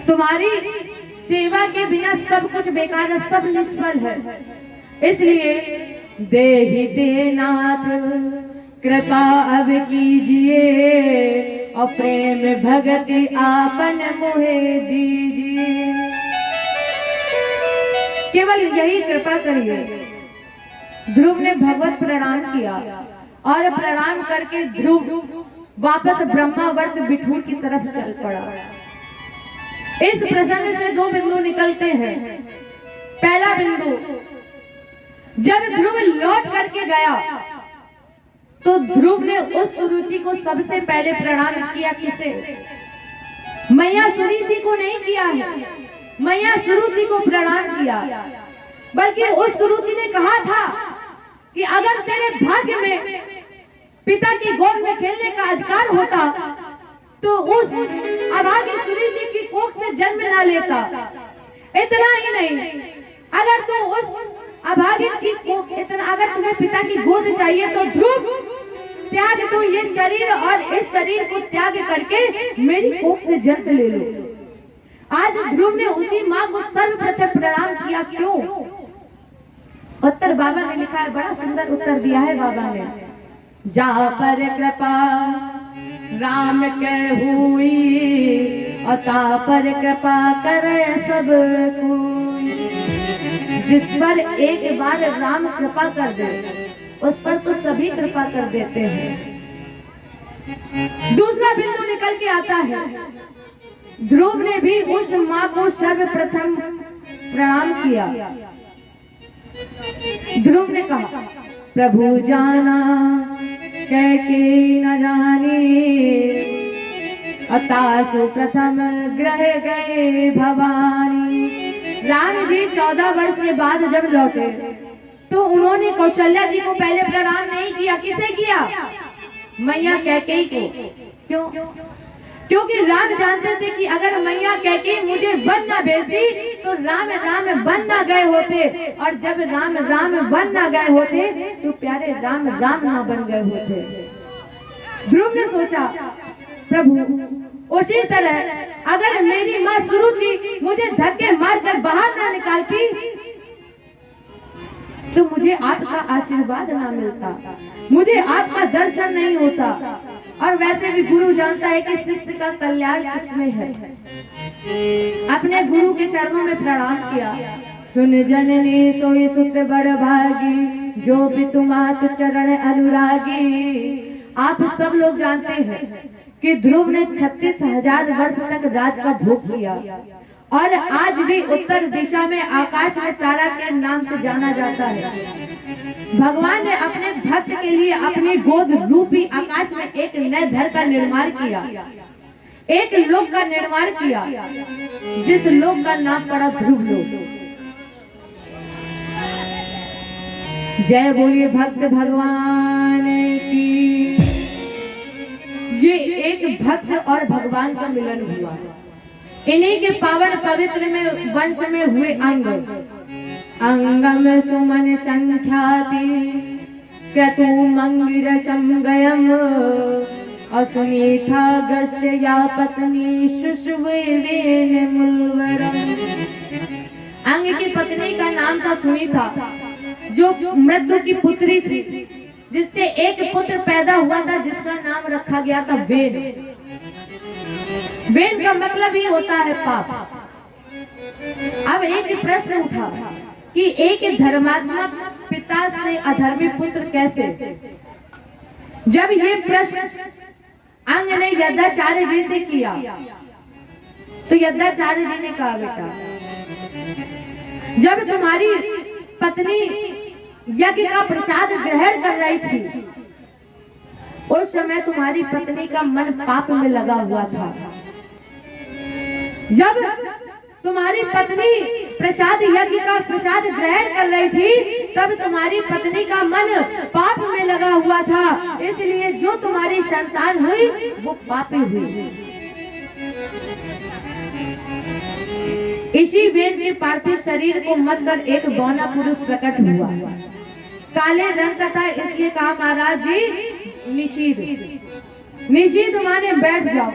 तुम्हारी सेवा के बिना सब कुछ बेकार है, सब निष्फल है। इसलिए देहि देनाथ कृपा अब कीजिए और प्रेम भगति आपन मोहे दीजिए। केवल यही कृपा करिए। ध्रुव ने भगवत प्रणाम किया और प्रणाम करके ध्रुव वापस ब्रह्मावर्त बिठूर की तरफ चल पड़ा। इस प्रसंग से दो बिंदु निकलते हैं। पहला बिंदु, जब ध्रुव लौट करके गया तो ध्रुव ने उस सुरुचि को सबसे पहले प्रणाम किया। किसे? मैया सुनीति को नहीं किया है, मैया सुरुचि को प्रणाम किया। बल्कि उस सुरुचि ने कहा था कि अगर तेरे भाग्य में पिता की गोद में खेलने का अधिकार होता तो उस अभागी सुनीति की कोख से जन्म ना लेता। इतना ही नहीं, अगर तू उस अभागी की कोख, अगर तुम्हें पिता की गोद चाहिए तो ध्रुव त्याग तू ये शरीर और इस शरीर को त्याग करके मेरी कोख से जन्म ले लो। आज ध्रुव ने उसी माँ को सर्वप्रथम प्रणाम किया। क्यों? उत्तर बाबा ने लिखा है, बड़ा सुंदर उत्तर दिया है बाबा ने। जा पर कृपा राम के हुई, अता पर कृपा करे सब कोई। जिस पर एक बार राम कृपा कर दे उस पर तो सभी कृपा कर देते हैं। दूसरा बिंदु निकल के आता है, ध्रुव ने भी उस माँ को सर्वप्रथम प्रणाम किया। ध्रुव ने कहा, प्रभु जाना कैके न जाने, अतासु प्रथम ग्रह गए भवानी। राम जी 14 वर्ष के बाद जब लौटे तो उन्होंने कौशल्या जी को पहले प्रणाम नहीं किया। किसे किया? मैया कैकेयी को। क्यों? क्योंकि राम जानते थे कि अगर मैया कैकेयी मुझे वन न भेजती तो राम राम वन न गए होते, और जब राम राम वन न गए होते तो प्यारे राम राम न बन गए होते। ध्रुव ने सोचा, प्रभु उसी तरह अगर मेरी माँ सुरुचि मुझे धक्के मारकर बाहर ना निकालती तो मुझे आपका आशीर्वाद ना मिलता, मुझे आपका दर्शन नहीं होता। और वैसे भी गुरु जानता है कि शिष्य का कल्याण किसमें है। अपने गुरु के चरणों में प्रणाम किया। सुन जननी सोई सुत बड़ भागी, जो भी तुम्हात चरण अनुरागी। आप सब लोग जानते हैं कि ध्रुव ने 36,000 वर्ष तक राज का भोग किया और आज भी उत्तर दिशा में आकाश में तारा के नाम से जाना जाता है। भगवान ने अपने भक्त के लिए अपने गोद रूपी आकाश में एक नए घर का निर्माण किया, एक लोक का निर्माण किया, जिस लोक का नाम पड़ा ध्रुव लोक। जय बोलिए भक्त भगवान की। ये एक भक्त और भगवान का मिलन हुआ। इन्हीं के पावन पवित्र में वंश में हुए अंग अंगम सुमन संख्याति क्रतु मंगिरसम गयम असुनीथा गस्या पत्नी सुषुवेन मुलवरम। अंग की पत्नी का नाम था सुनीता, जो मृत्यु की पुत्री थी, जिससे एक पुत्र पैदा हुआ था जिसका नाम रखा गया था वेन। वेन का मतलब ही होता है पाप। अब एक प्रश्न उठा कि एक धर्मात्मा पिता से अधर्मी पुत्र कैसे? जब ये प्रश्न अंग ने यज्ञाचार्य जी से किया तो यज्ञाचार्य जी ने कहा, बेटा जब तुम्हारी पत्नी यज्ञ का प्रसाद ग्रहण कर रही थी उस समय तुम्हारी पत्नी का मन पाप में लगा हुआ था। जब तुम्हारी पत्नी प्रसाद यज्ञ का प्रसाद ग्रहण कर रही थी तब तुम्हारी पत्नी का मन पाप में लगा हुआ था, इसलिए जो तुम्हारी संतान हुई वो पापी हुई। इसी वेद के पार्थिव शरीर को मत कर एक बौना पुरुष प्रकट हुआ, काले रंग का था, इसलिए कहा महाराज जी निषीद माने बैठ जाओ,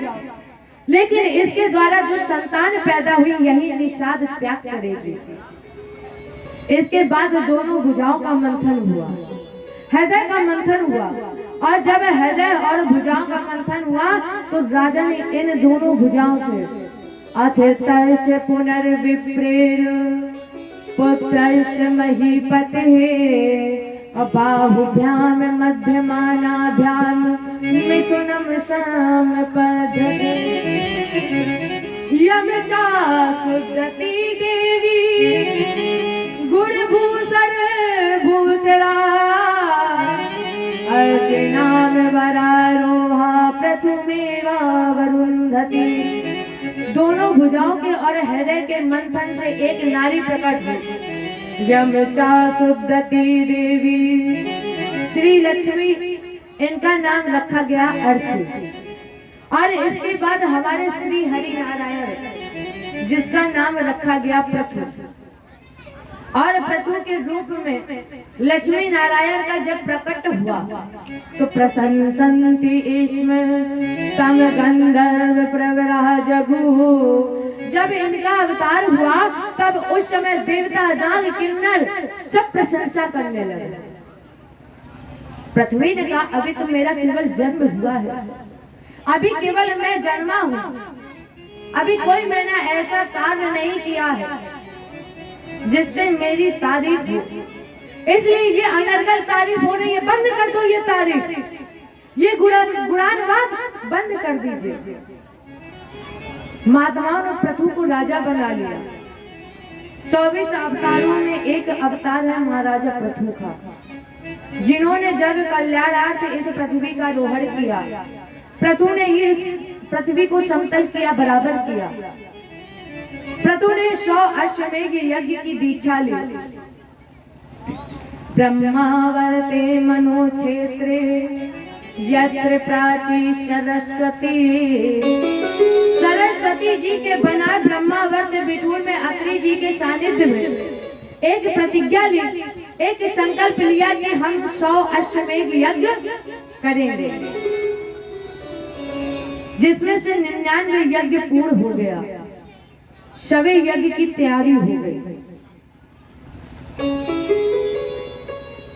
लेकिन इसके द्वारा जो संतान पैदा हुई यही निषाद त्याग करेगी। इसके बाद दोनों भुजाओं का मंथन हुआ, हृदय का मंथन हुआ, और जब हृदय और भुजाओं का मंथन हुआ तो राजा ने इन दोनों भुजाओं से अथितस्य पुनर्विप्रेर पुत्रस्य महीपते बाहुभ्याम मध्यमानाभ्याम मिथुनम समपद्यते यम चासुदती देवी गुणभूषण भूषणा अर्चनाम वरारोहा प्रथमेवा वरुंधति। दोनों भुजाओं के और हृदय के मंथन से एक नारी प्रकट हुई, यम चासुदती देवी। श्री लक्ष्मी इनका नाम रखा गया अर्थी, और इसके बाद हमारे श्री हरि नारायण जिसका नाम रखा गया पृथु, और पृथु के रूप में लक्ष्मी नारायण का जब प्रकट हुआ तो प्रसन्नसन्ति इसम तम गंधर्व प्रवरा जगु। जब इनका अवतार हुआ तब उस समय देवता नाग किन्नर सब प्रशंसा करने लगे। पृथ्वी ने कहा अभी तो मेरा केवल जन्म हुआ है, अभी केवल मैं जन्मा हूँ, अभी कोई मैंने ऐसा कार्य नहीं किया है जिससे मेरी तारीफ हो, इसलिए ये अनर्गल तारीफ हो रही है, बंद कर दो ये तारीफ, ये गुणानवाद बंद कर दीजिए। महात्माओं ने पृथु को राजा बना लिया। 24 अवतारों में एक अवतार है महाराजा पृथु का, जिन्होंने जग कल्याणार्थ इस पृथ्वी का रोहण किया। पृथु ने इस पृथ्वी को समतल किया, बराबर किया। पृथु ने 100 अश्वमेध यज्ञ की दीक्षा ली। ब्रह्मावर्ते मनो क्षेत्रे यत्र प्राची सरस्वती। सरस्वती जी के बना ब्रह्मावर्त बिठूर में अत्रि जी के सानिध्य में एक प्रतिज्ञा ली, एक संकल्प लिया कि हम 100 अश्वमेध यज्ञ करेंगे, जिसमें से 99 यज्ञ पूर्ण हो गया, 100वें यज्ञ की तैयारी हो गई।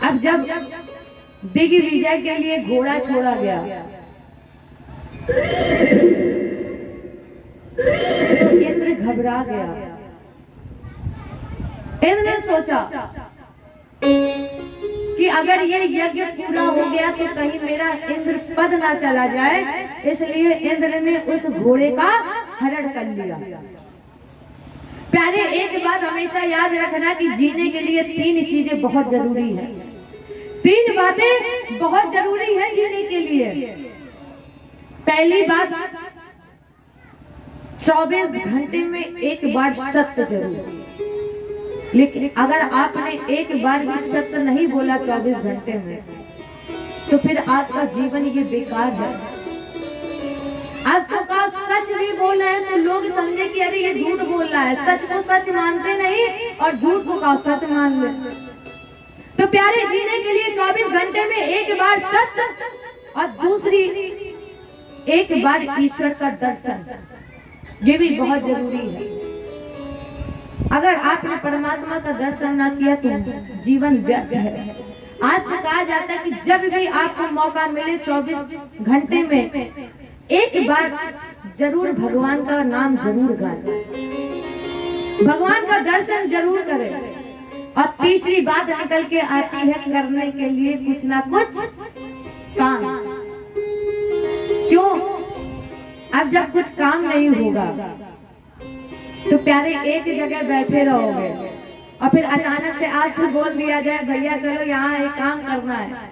अब जब दिग्विजय के लिए घोड़ा छोड़ा गया तो इंद्र घबरा गया। इंद्र ने सोचा कि अगर ये यज्ञ पूरा हो गया तो कहीं मेरा इंद्र पद ना चला जाए, इसलिए इंद्र ने उस घोड़े का हरण कर लिया। प्यारे, एक बात हमेशा याद रखना कि जीने के लिए 3 चीजें बहुत जरूरी है। 3 बातें बहुत जरूरी है जीने के लिए। पहली बात, 24 घंटे में एक बार सत्य जरूर। लेकिन अगर आपने एक बार भी सत्य नहीं बोला 24 घंटे में, तो फिर आपका जीवन ये बेकार है। आपको कहा सच भी बोल रहे हैं तो लोग समझे कि अरे ये झूठ बोल रहा है। सच को सच मानते नहीं और झूठ को कहा सच मान ले। तो प्यारे, जीने के लिए 24 घंटे में एक बार सत्य और दूसरी एक बार ईश्वर का दर्शन, ये भी बहुत जरूरी है। अगर आपने परमात्मा का दर्शन ना किया तो जीवन व्यर्थ है। आज से कहा जाता है कि जब भी आपको मौका मिले 24 घंटे में एक बार जरूर भगवान का नाम जरूर गाएं, भगवान का दर्शन जरूर करें। और तीसरी बात निकल के आती है, करने के लिए कुछ ना कुछ काम। क्यों? अब जब कुछ काम नहीं होगा तो प्यारे एक जगह बैठे रहोगे और फिर अचानक से आपसे बोल दिया जाए भैया चलो यहाँ एक काम करना है,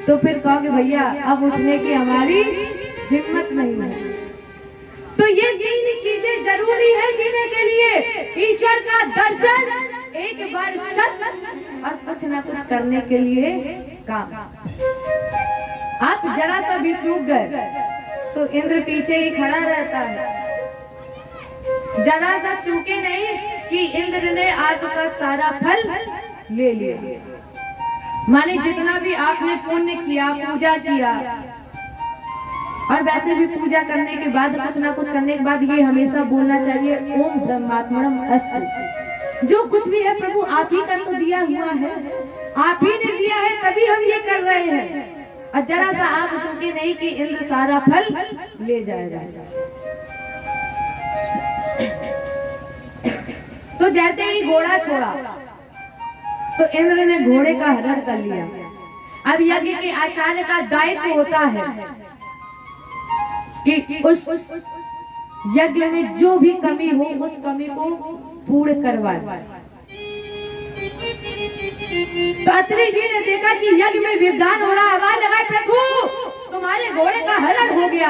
तो फिर कहोगे भैया अब उठने की हमारी हिम्मत नहीं है। तो ये 3 चीजें जरूरी है जीने के लिए, ईश्वर का दर्शन, एक बार सत्य और कुछ ना कुछ करने के लिए काम। आप जरा सा भी चूक गए तो इंद्र पीछे ही खड़ा रहता है। जरा सा चूके नहीं कि इंद्र ने आपका सारा फल ले लिया। माने जितना भी आपने पुण्य किया, पूजा किया, और वैसे भी पूजा करने के बाद कुछ ना कुछ करने के बाद ये हमेशा बोलना चाहिए ओम ब्रह्मात्मनम अस्तु। जो कुछ भी है प्रभु आप ही का तो दिया हुआ है, आप ही ने दिया है तभी हम ये कर रहे हैं। और जरा सा आप चूके नहीं कि इंद्र सारा फल ले जाएगा। तो जैसे ही घोड़ा छोड़ा तो इंद्र ने घोड़े का हरण कर लिया। अब यज्ञ के आचार्य का दायित्व होता है कि उस यज्ञ में जो भी कमी हो उस कमी को पूर्ण करवाए। तो अत्रि जी ने देखा कि यज्ञ में व्यवधान हो रहा, आवाज लगाई प्रभु तुम्हारे घोड़े का हरण हो गया।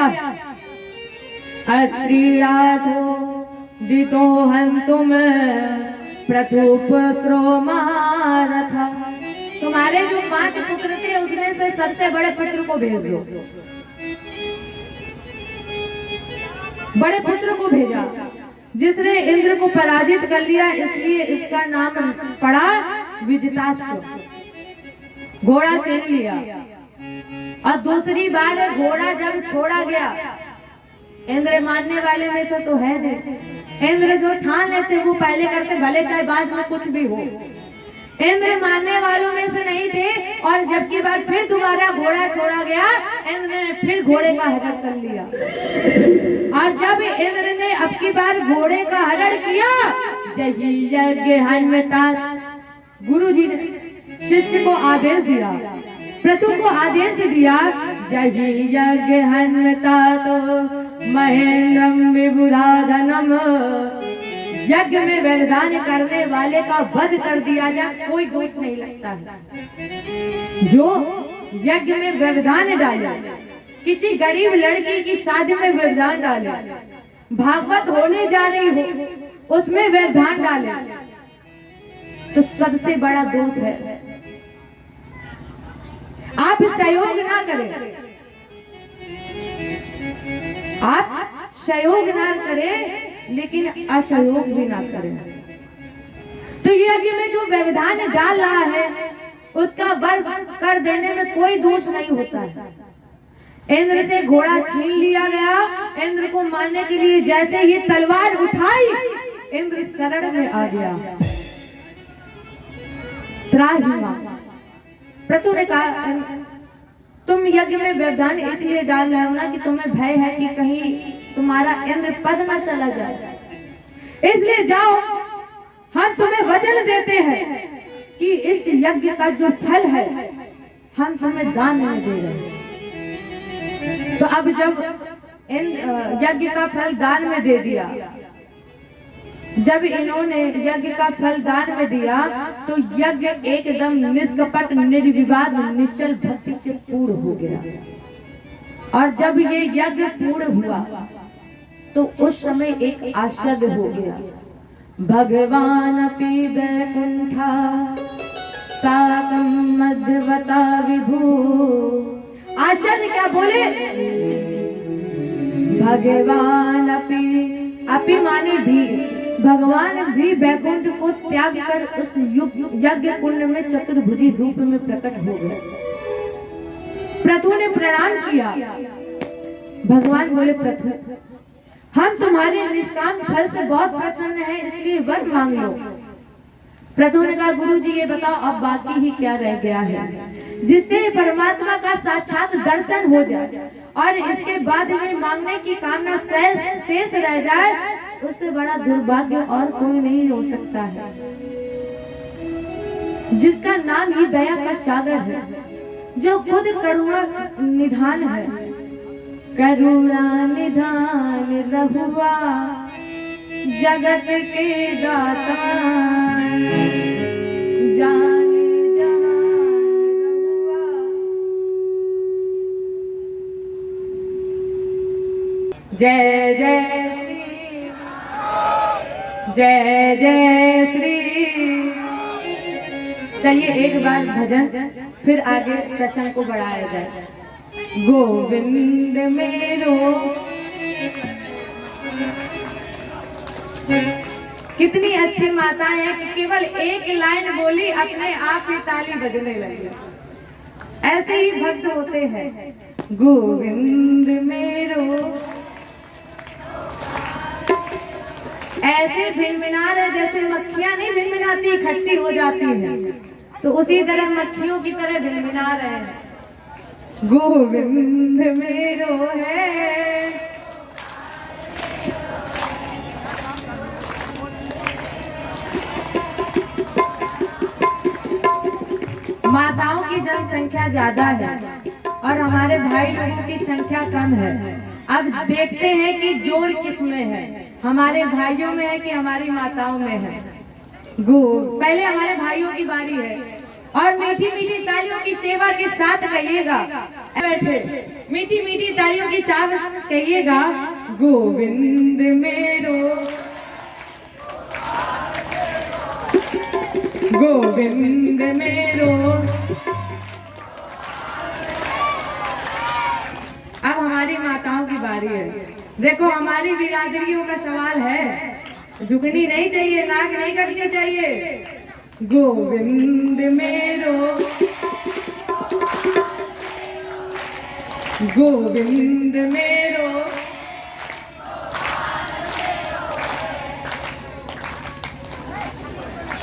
अत्रि राघो जितो हम तुम प्रथु पुत्रो महारथ। तुम्हारे जो 5 पुत्र थे उसमें से सबसे बड़े पुत्र को भेज दो। बड़े पुत्र को भेजा जिसने इंद्र को पराजित कर लिया, इसलिए इसका नाम पड़ा विजिताश्व। घोड़ा छीन लिया। और दूसरी बार घोड़ा जब छोड़ा गया, इंद्र मानने वाले में से तो है नहीं। इंद्र जो ठान लेते वो पहले करते, भले चाहे बाद में कुछ भी हो। इंद्र मानने वालों में से नहीं थे। और जबकि बार फिर दोबारा घोड़ा छोड़ा गया, इंद्र ने फिर घोड़े का हरण कर लिया। और जब इंद्र ने अब की बार घोड़े का हरण किया, जय यज्ञ हन्मता, गुरु जी ने शिष्य को आदेश दिया, प्रथु को आदेश दिया, जय यज्ञ हन्मता तो महेंद्रम विबुधाधनम। यज्ञ में वरदान करने वाले का वध कर दिया जाए, कोई दोष नहीं लगता है। जो यज्ञ में वरदान डाले, किसी गरीब लड़की की शादी में वरदान डाले, भागवत होने जा रही हो उसमें वरदान डाले, तो सबसे बड़ा दोष है। आप सहयोग ना करें, आप सहयोग ना करें लेकिन असहयोग भी ना करें। तो यज्ञ में जो व्यवधान डाल रहा है उसका वध कर देने में कोई दोष नहीं होता है। इंद्र से घोड़ा छीन लिया गया। इंद्र को मारने के लिए जैसे ही तलवार उठाई, इंद्र शरण में आ गया। त्राहिमाम। प्रथु ने कहा तुम यज्ञ में व्यवधान इसलिए डाल रहे हो ना कि तुम्हें भय है कि कहीं तुम्हारा इंद्र पद न चला जाए, इसलिए जाओ हम तुम्हें वचन देते हैं कि इस यज्ञ का जो फल है हम तुम्हें दान में दे रहे हैं। तो अब जब यज्ञ का फल दान में दे दिया, जब इन्होंने यज्ञ का फल दान में दिया तो यज्ञ एकदम निष्कपट निर्विवाद निश्चल भक्ति से पूर्ण हो गया। और जब ये यज्ञ पूर्ण हुआ तो उस समय एक आश्चर्य हो गया। भगवान अपि वैकुंठा साकं मध्यवता विभु। आश्चर्य क्या बोले? भगवान अपि माने भी, भगवान भी वैकुंठ को त्याग कर उस यज्ञ कुंड में चतुर्भुजी रूप में प्रकट हो गए। प्रथु ने प्रणाम किया। भगवान बोले, प्रथु हम तुम्हारे निष्काम फल से बहुत प्रसन्न हैं, इसलिए वर मांग लो। प्रथु ने कहा, गुरु जी ये बताओ अब बाकी ही क्या रह गया है जिससे परमात्मा का साक्षात दर्शन हो जाए और इसके बाद में मांगने की कामना शेष रह जाए, उससे बड़ा दुर्भाग्य और कोई नहीं हो सकता है। जिसका नाम ही दया का सागर है, जो खुद करुणा निधान है। करुणा निधान रहुआ जगत के दाता, जाने जहान रहुआ। जय जय श्री, जय जय श्री। चलिए एक बार भजन, फिर आगे प्रश्न को बढ़ाया जाए। गोविंद मेरो। कितनी अच्छी माता है कि केवल एक लाइन बोली अपने आप ही ताली बजने लगी। ऐसे ही भक्त होते हैं। गोविंद मेरो। ऐसे भिनभिना रहे जैसे मक्खियां नहीं भिनभिनाती, इकट्ठी हो जाती है, तो उसी तरह मक्खियों की तरह भिनभिना रहे हैं। गोविंद मेरो है। माताओं की जनसंख्या ज्यादा है और हमारे भाई लोगों की संख्या कम है। अब देखते हैं कि जोर किसमें है, हमारे भाइयों में है कि हमारी माताओं में है। पहले हमारे भाइयों की बारी है और मीठी मीठी तालियों की सेवा के साथ कहिएगा, बैठे मीठी मीठी तालियों के साथ कहिएगा, गोविंद मेरो। गोविंद मेरो। अब हमारी माताओं की बारी है। देखो हमारी बिरादरियों का सवाल है, झुकनी नहीं चाहिए, नाक नहीं कटनी चाहिए। गोविंद मेरो। गोविंद मेरो।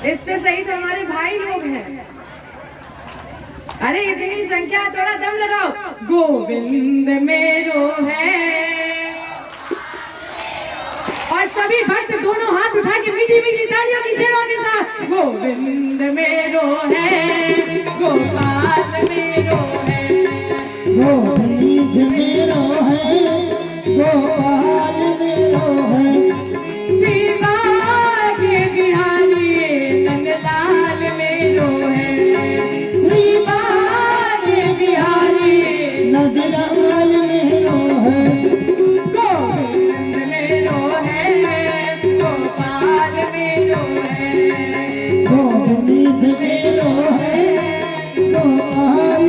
इससे सही तो हमारे भाई लोग हैं। अरे इतनी संख्या, थोड़ा दम लगाओ। गोविंद मेरो है। और सभी भक्त दोनों हाथ उठा के मीठी मीठी तालियों की सेवा के साथ, गोविंद मेरो है। गोपाल मेरो है। गोविंद मेरो है। गोपाल मेरो है। शिवा के बिहारी नंदलाल मेरो है। शिवा के बिहारी नंदलाल मेरो है। गोविंद मेरो है। गोपाल मेरो है। गोविंद मेरो है। गोपाल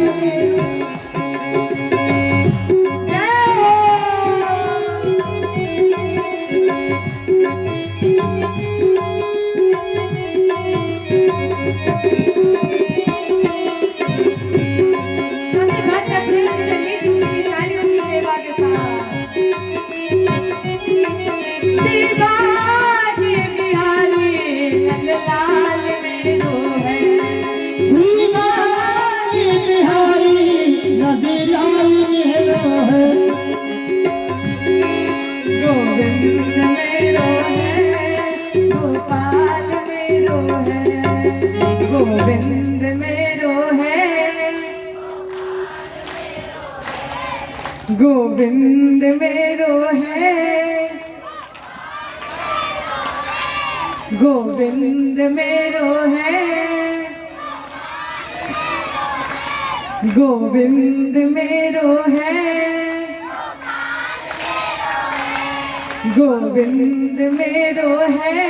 मेरो। गोविंद मेरो है। गोविंद मेरो है। गोविंद मेरो है। गोविंद मेरो है, गोविंद मेरो है,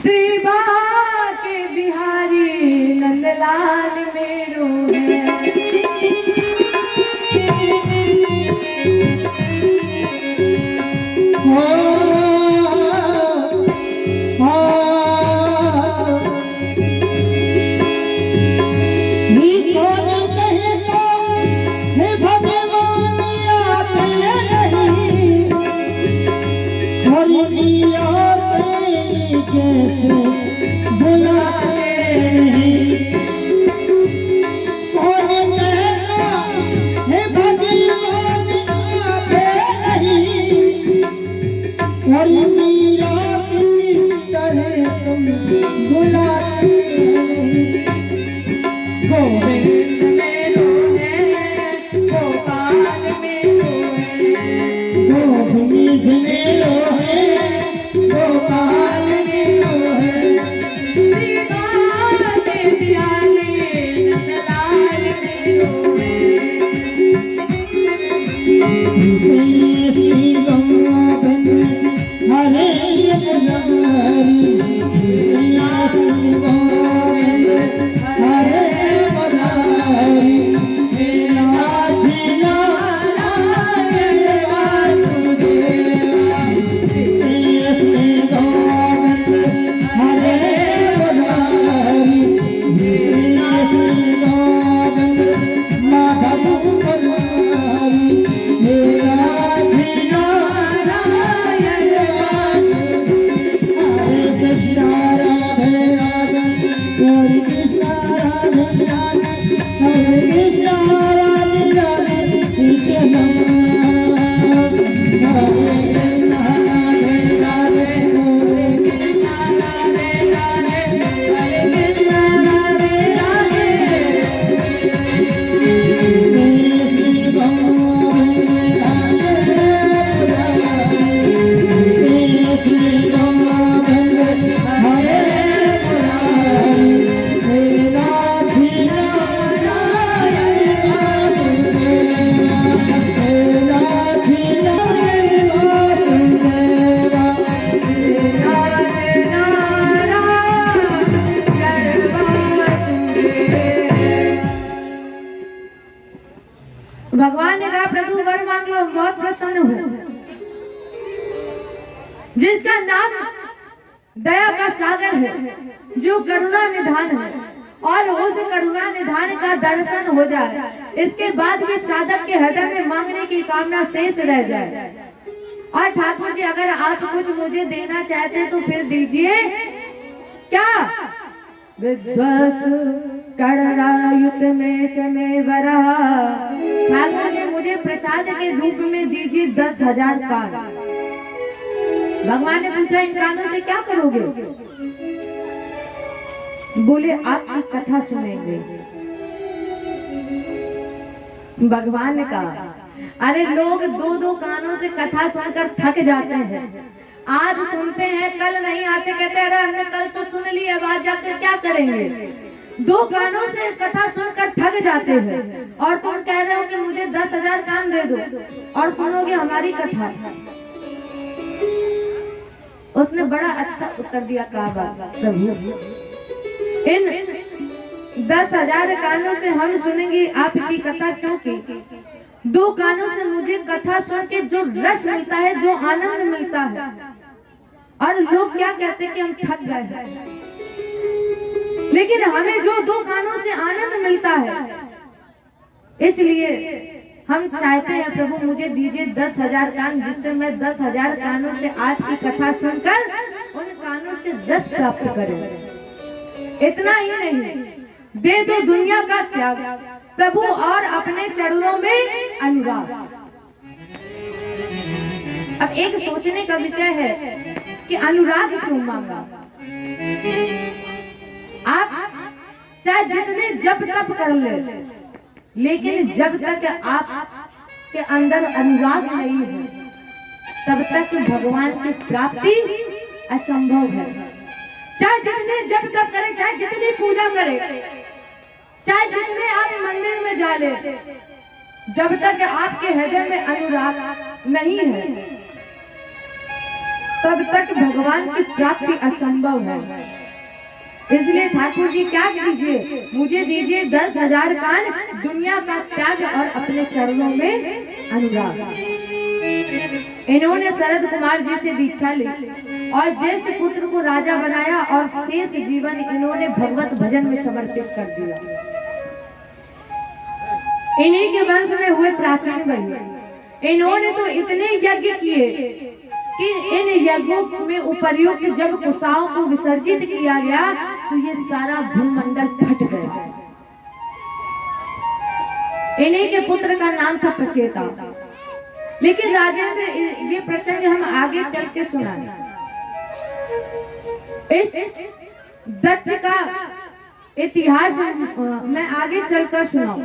श्री बाके बिहारी नंदलाल मेरो है। कैसे बुलाते हैं, कौन कहता है भगवान आते नहीं, और मीरा की तरह तुम बुलाते नहीं। गोविंद मेरो है, गोपाल मेरो है, गोविंद मेरो है, गोपाल भगवान ने कहा प्रभु वर मांग लो, हम बहुत प्रसन्न हूँ। जिसका नाम दया का सागर है, जो करुणा निधान है, और उस करुणा निधान का दर्शन हो जाए, इसके बाद भी साधक के हृदय में मांगने की कामना शेष रह जाए। और ठाकुर जी अगर आप कुछ मुझे देना चाहते हैं तो फिर दीजिए। क्या विद्वस कड़रायुत में समय वरा, ठाकुर जी मुझे प्रसाद के रूप में दीजिए 10,000 कान। भगवान ने पूछा इन कानों से क्या करोगे? बोले आपकी कथा सुनेंगे। भगवान ने कहा अरे लोग 2-2 कानों से कथा सुनकर थक जाते हैं। आज सुनते हैं कल नहीं आते, कहते हैं अरे हमने कल तो सुन ली, अब आज जाकर क्या करेंगे। 2 कानों से कथा सुनकर थक जाते हैं, और तुम कह रहे हो कि मुझे 10,000 कान दे दो और सुनोगे हमारी कथा। उसने बड़ा अच्छा उत्तर दिया, कहा प्रभु इन 10,000 कानों से हम सुनेंगे आपकी कथा, क्योंकि 2 कानों से मुझे कथा सुन के जो रस मिलता है, जो आनंद मिलता है, और लोग क्या कहते हैं कि हम थक गए हैं, लेकिन हमें जो 2 कानों से आनंद मिलता है, इसलिए हम चाहते हैं प्रभु मुझे दीजिए 10,000 कान, जिससे मैं 10,000 कानों से आज की कथा सुनकर उन कानों से रस प्राप्त करूं। इतना ही नहीं, दे दो दुनिया का त्याग प्रभु और अपने चरणों में अनुराग। अब एक सोचने का विषय है कि अनुराग क्यों मांगा। आप चाहे जितने जप तप कर ले, लेकिन जब तक आप के अंदर अनुराग नहीं है, तब तक भगवान की प्राप्ति असंभव है। चाहे जितने जब तक करे, चाहे जितनी पूजा करे, चाहे जितने आप मंदिर में जा ले, जब तक आपके हृदय में अनुराग नहीं है तब तक भगवान की प्राप्ति असंभव है। इसलिए ठाकुर जी क्या कीजिए, मुझे दीजिए 10,000 कान, दुनिया का त्याग और अपने चरणों में अनुराग। इन्होंने शरद कुमार जी से दीक्षा ली और ज्येष्ठ पुत्र को राजा बनाया और शेष जीवन इन्होंने भगवत भजन में समर्पित कर दिया। इन्हीं के वंश में हुए प्राचीन भैया। इन्होंने तो इतने यज्ञ किए कि इन यज्ञों में उपर्युक्त जब कुशाओं को विसर्जित किया गया तो ये सारा भूमंडल फट गया। इन्हीं के पुत्र का नाम था प्रचेता। लेकिन राजेंद्र, ये प्रसंग हम आगे चल के सुनाएं। इस दक्ष का इतिहास मैं आगे चलकर सुनाऊं,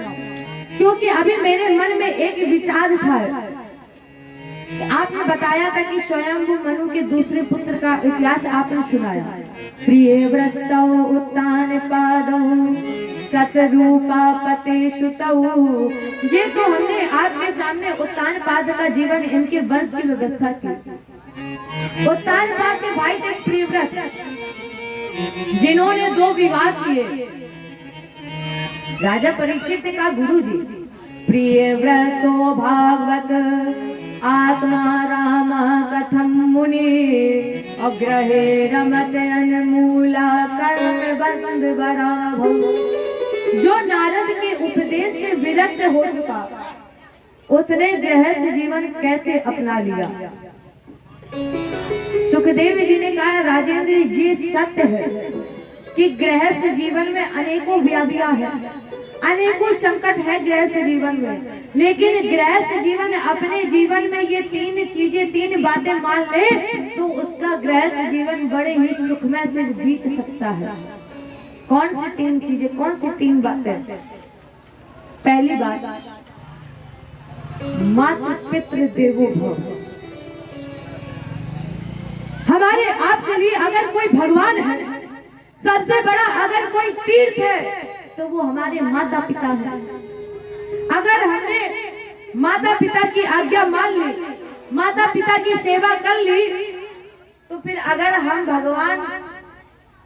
क्योंकि अभी मेरे मन में एक विचार उठा है। आपने बताया था कि स्वयंभू मनु के दूसरे पुत्र का इतिहास आपने सुनाया। प्रिय व्रतौ उत्तान पादौ शतरूपा पते सुतौ। ये तो हमने आपके सामने उत्तान पाद का जीवन, इनके वंश की व्यवस्था की। उत्तान पाद के भाई थे प्रियव्रत, जिन्होंने 2 विवाह किए। राजा परीक्षित का गुरु जी प्रियव्रतो भागवत आत्मा राम कथम मुनि अग्रहे रमत अनमूला कर्म बंद बराभव। जो नारद के उपदेश से विरक्त हो चुका, उसने गृहस्थ जीवन कैसे अपना लिया। सुखदेव जी ने कहा, राजेंद्र ये सत्य है कि गृहस्थ जीवन में अनेकों व्याधियां हैं, अनेकों संकट है गृहस्थ जीवन में। लेकिन गृहस्थ जीवन अपने जीवन में ये 3 चीजें, 3 बातें मान ले तो उसका गृहस्थ जीवन बड़े ही सुखमय से बीत सकता है। कौन सी 3 चीजें, कौन सी 3 बातें? पहली बात, मातृ पितृ देवो भव। हमारे आपके लिए अगर कोई भगवान है, सबसे बड़ा अगर कोई तीर्थ है तो वो हमारे माता पिता है। अगर हमने माता पिता की आज्ञा मान ली, माता पिता की सेवा कर ली, तो फिर अगर हम भगवान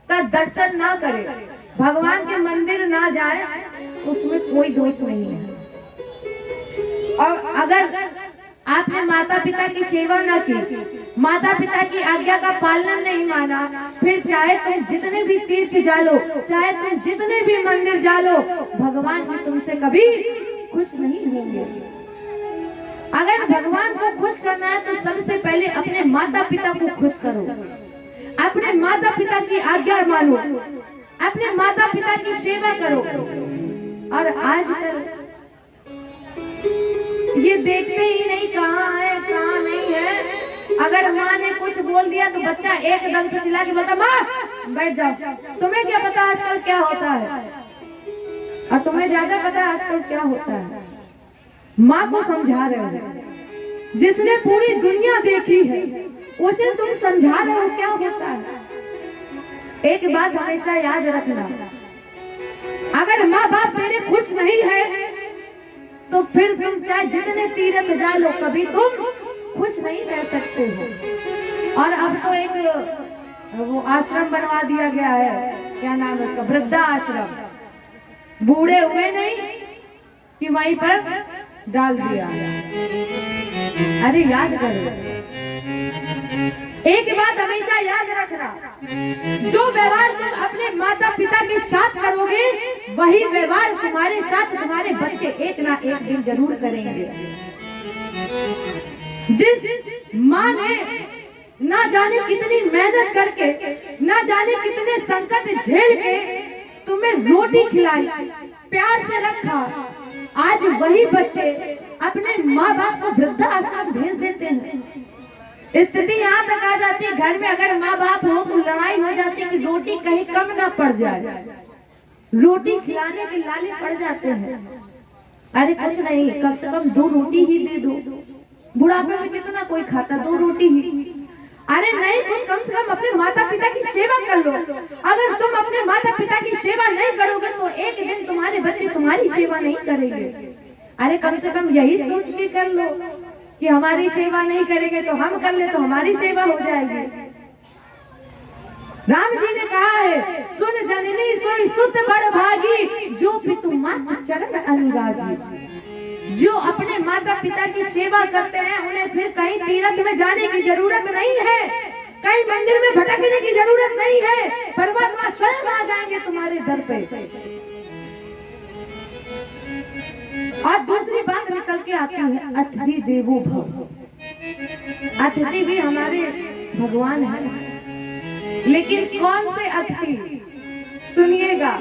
का दर्शन ना करें, भगवान के मंदिर ना जाए, उसमें कोई दोष नहीं है। और अगर आपने माता पिता की सेवा ना की, माता पिता की आज्ञा का पालन नहीं माना, फिर चाहे तुम जितने भी तीर्थ जा लो, चाहे तुम जितने भी मंदिर जा लो, भगवान भी तुमसे कभी खुश नहीं होंगे। अगर भगवान को खुश करना है तो सबसे पहले अपने माता पिता को खुश करो, अपने माता पिता की आज्ञा मानो, अपने माता पिता की सेवा करो। और आजकल ये देखते ही नहीं कहाँ है कहाँ नहीं है। अगर माँ ने कुछ बोल दिया तो बच्चा एकदम से चिल्ला के बोलता, माँ बैठ जाओ। तुम्हें क्या पता आजकल क्या होता है, और तुम्हें ज्यादा पता है आजकल क्या होता है। माँ को समझा रहे हो, जिसने पूरी दुनिया देखी है उसे तुम समझा रहे हो क्या होता है। एक बात हमेशा याद रखना, अगर माँ बाप तेरे खुश नहीं है तो फिर तुम चाहे जितने तीर्थ जा लो, कभी तुम खुश नहीं रह सकते हो। और अब तो एक वो आश्रम बनवा दिया गया है, क्या नाम है उसका, वृद्धा आश्रम। बूढ़े हुए नहीं कि वहीं पर डाल दिया। अरे याद करो, एक बात हमेशा याद रखना, जो व्यवहार तुम अपने माता पिता के साथ करोगे, वही व्यवहार तुम्हारे साथ तुम्हारे बच्चे एक ना एक दिन जरूर करेंगे। जिस माँ ने ना जाने कितनी मेहनत करके, ना जाने कितने संकट झेल के तुम्हें रोटी खिलाई, प्यार से रखा, आज वही बच्चे अपने माँ बाप को वृद्धाश्रम भेज देते हैं। स्थिति यहाँ तक आ जाती है, घर में अगर माँ बाप हो तो लड़ाई हो जाती है कि रोटी कहीं कम ना पड़ जाए, रोटी खिलाने के लाले पड़ जाते हैं। अरे कुछ नहीं, कम से कम 2 रोटी ही दे दो। बुढ़ापे में कितना कोई खाता, 2 रोटी ही। अरे नहीं, कुछ कम से कम अपने माता पिता की सेवा कर लो। अगर तुम अपने माता पिता की सेवा नहीं करोगे तो एक दिन तुम्हारे बच्चे तुम्हारी सेवा नहीं करेंगे। अरे कम से कम यही सोच के कर लो कि हमारी सेवा नहीं करेंगे तो हम कर ले तो हमारी सेवा हो जाएगी। राम जी ने कहा है, सुन जननी सोई सुत बड़ भागी, जो पितु मात चरण अनुरागी। जो अपने माता पिता की सेवा करते हैं उन्हें फिर कहीं तीर्थ में जाने की जरूरत नहीं है, कहीं मंदिर में भटकने की जरूरत नहीं है। परमात्मा स्वयं आ जाएंगे तुम्हारे दर पे। और दूसरी बात निकल के आती है, अतिथि देवो भव। अतिथि भी हमारे भगवान है, लेकिन कौन से अतिथि? सुनिएगा,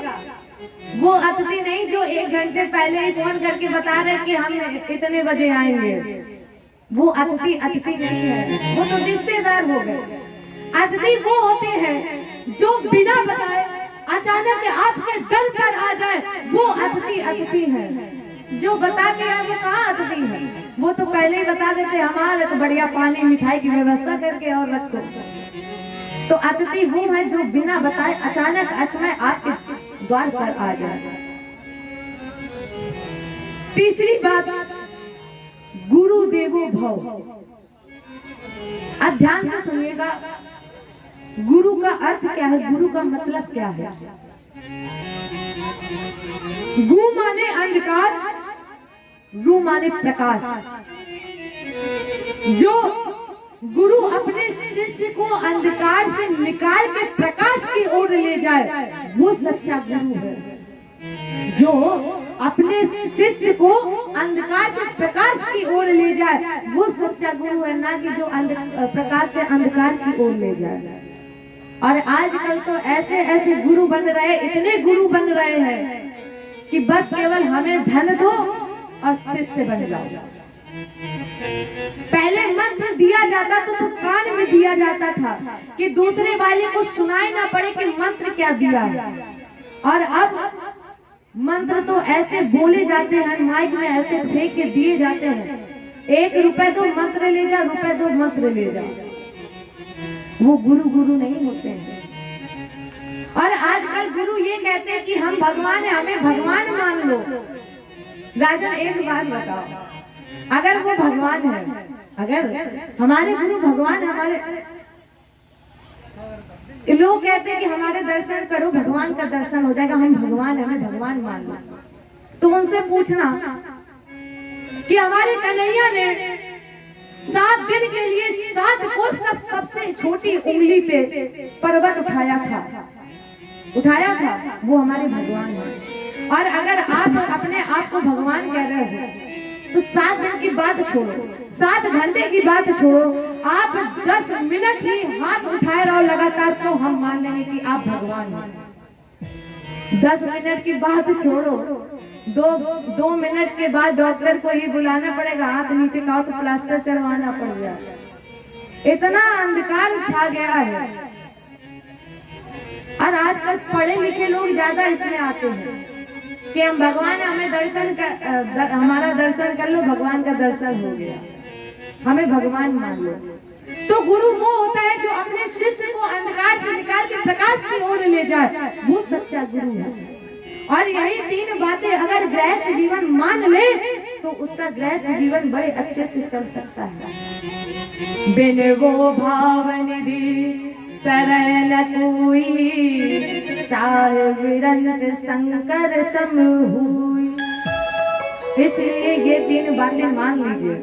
वो अतिथि नहीं जो 1 घंटे पहले ही फोन करके बता रहे कि हम इतने बजे आएंगे। वो अतिथि नहीं है, वो तो रिश्तेदार हो गए। अतिथि वो होते हैं जो बिना बताए अचानक आपके दर पर आ जाए, वो अतिथि है। जो बता के वो कहाँ अतिथि है? वो तो पहले ही बता देते हमारे तो बढ़िया पानी मिठाई की व्यवस्था करके और रखो। तो अतिथि वो है जो बिना बताए अचानक असमय आपके द्वार पर आ जाए। तीसरी बात, गुरु देवो भव। अब ध्यान से सुनिएगा, गुरु का अर्थ क्या है, गुरु का मतलब क्या है? गु माने अंधकार, रु माने प्रकाश। जो गुरु अपने शिष्य को अंधकार से निकाल के प्रकाश की ओर ले जाए, वो सच्चा गुरु है। जो अपने शिष्य को अंधकार से प्रकाश की ओर ले जाए, वो सच्चा गुरु है, ना कि जो प्रकाश से अंधकार की ओर ले जाए। और आजकल तो ऐसे ऐसे गुरु बन रहे, इतने गुरु बन रहे हैं कि बस केवल हमें धन दो और शिष्य बन जाओ। पहले मंत्र दिया जाता तो कान में दिया जाता था कि दूसरे वाले को सुनाई ना पड़े कि मंत्र क्या दिया है। और अब मंत्र तो ऐसे बोले जाते हैं, माइक में ऐसे फेंक के दिए जाते हैं, 1 रुपए दो मंत्र ले जा, रुपए दो मंत्र ले जा। वो गुरु नहीं होते हैं। और आजकल गुरु ये कहते हैं कि हम भगवान हैं, हमें भगवान मान लो। राजन एक बात बताओ, अगर वो भगवान है, अगर हमारे गुरु भगवान, हमारे लोग कहते हैं कि हमारे दर्शन करो, भगवान का दर्शन हो जाएगा, हम भगवान हैं, हमें भगवान मान लो। तो उनसे पूछना कि हमारे कन्हैया ने 7 दिन के लिए 7 कोस का सबसे छोटी उंगली पे पर्वत उठाया था, वो हमारे भगवान है। और अगर आप अपने आप को भगवान कह रहे हो तो 7 दिन की बात छोड़ो, 7 घंटे की बात छोड़ो, आप 10 मिनट ही हाथ उठाए रहो लगातार, तो हम मान लेंगे कि आप भगवान हैं। 10 मिनट की बात छोड़ो, 2 मिनट के बाद डॉक्टर को ही बुलाना पड़ेगा, हाथ नीचे का तो प्लास्टर चढ़वाना पड़ जाए। इतना अंधकार छा गया है। और आजकल पढ़े लिखे लोग ज्यादा इसमें आते हैं कि हम भगवान, हमें हमारा दर्शन कर लो, भगवान का दर्शन हो गया, हमें भगवान मान लो। तो गुरु वो होता है जो अपने शिष्य को अंधकार से निकाल के प्रकाश की ओर ले जाए, वो सच्चा गुरु है। और यही 3 बातें अगर गृहस्थ जीवन मान ले तो उसका गृहस्थ जीवन बड़े अच्छे से चल सकता है। बिन वो भाव निधि शरण कोई, चाहे विरंच शंकर सम हुई। इसलिए ये 3 बातें मान लीजिए।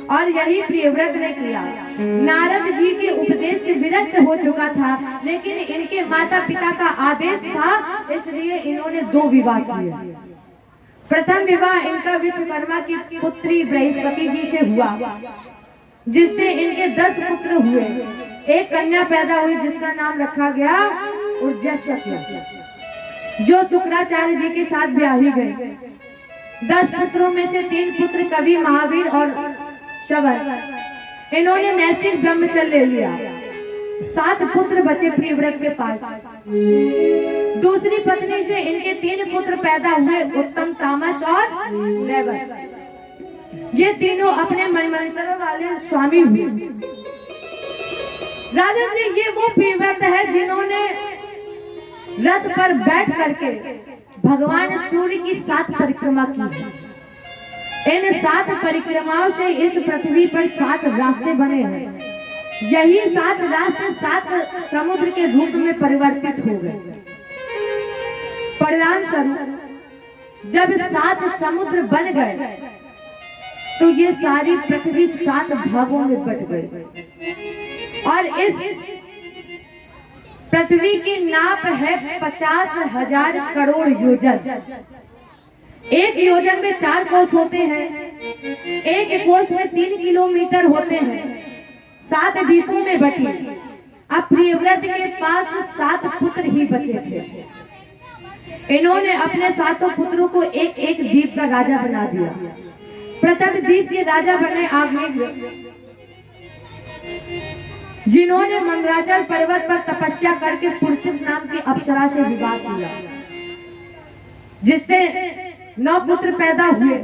और यही प्रियव्रत ने किया। नारद जी के उपदेश से विरक्त हो चुका था, लेकिन इनके माता पिता का आदेश था, इसलिए इन्होंने 2 विवाह किए। प्रथम विवाह इनका विश्वकर्मा की पुत्री बृहस्पति जी से हुआ, जिससे इनके 10 पुत्र हुए। एक कन्या पैदा हुई जिसका नाम रखा गया उर्जस्वती, जो शुक्राचार्य जी के साथ ब्याही गई। 10 पुत्रों में से 3 पुत्र कवि, महावीर और शबर। इन्होंने नैतिक ब्रह्मचर्य लिया। 7 पुत्र बचे प्रियव्रत के पास। दूसरी पत्नी से इनके 3 पुत्र पैदा हुए, उत्तम, तामस और रैवत। ये तीनों अपने मनमंत्रों वाले स्वामी हुए। राजन जी, ये वो पीवत है जिन्होंने रथ पर बैठ करके भगवान सूर्य की 7 परिक्रमा की। इन 7 परिक्रमाओं से इस पृथ्वी पर 7 रास्ते बने हैं। यही 7 रास्ते 7 समुद्र के रूप में परिवर्तित हो गए। परिणाम स्वरूप जब 7 समुद्र बन गए तो ये सारी पृथ्वी 7 भागों में बट गई और इस पृथ्वी की नाप है 50,000 करोड़ योजन। एक योजन में 4 कोस होते हैं, एक कोस में 3 किलोमीटर होते हैं। 7 द्वीपों में बटी। अब प्रियव्रत के पास 7 पुत्र ही बचे थे। इन्होंने अपने 7 पुत्रों को एक एक द्वीप का राजा बना दिया। प्रथम द्वीप के राजा बने आग्नेय, जिन्होंने मंदराचल पर्वत पर तपस्या करके पुरचित नाम की अप्सरा से विवाह किया, जिससे 9 पुत्र पैदा हुए।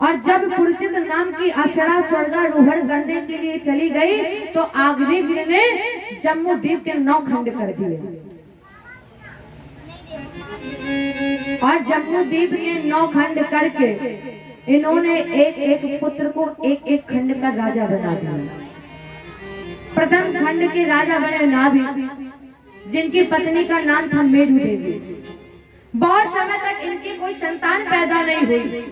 और जब पुरचित नाम की अप्सरा स्वर्गारोहण करने के लिए चली गई तो आग्नेय ने जम्मू द्वीप के 9 खंड कर दिए और जम्मू द्वीप के 9 खंड करके इन्होंने एक एक पुत्र को एक एक खंड का राजा बना दिया। प्रथम खंड के राजा बने नाभि, जिनकी पत्नी का नाम था मेरु देवी। बहुत समय तक इनकी कोई संतान पैदा नहीं हुई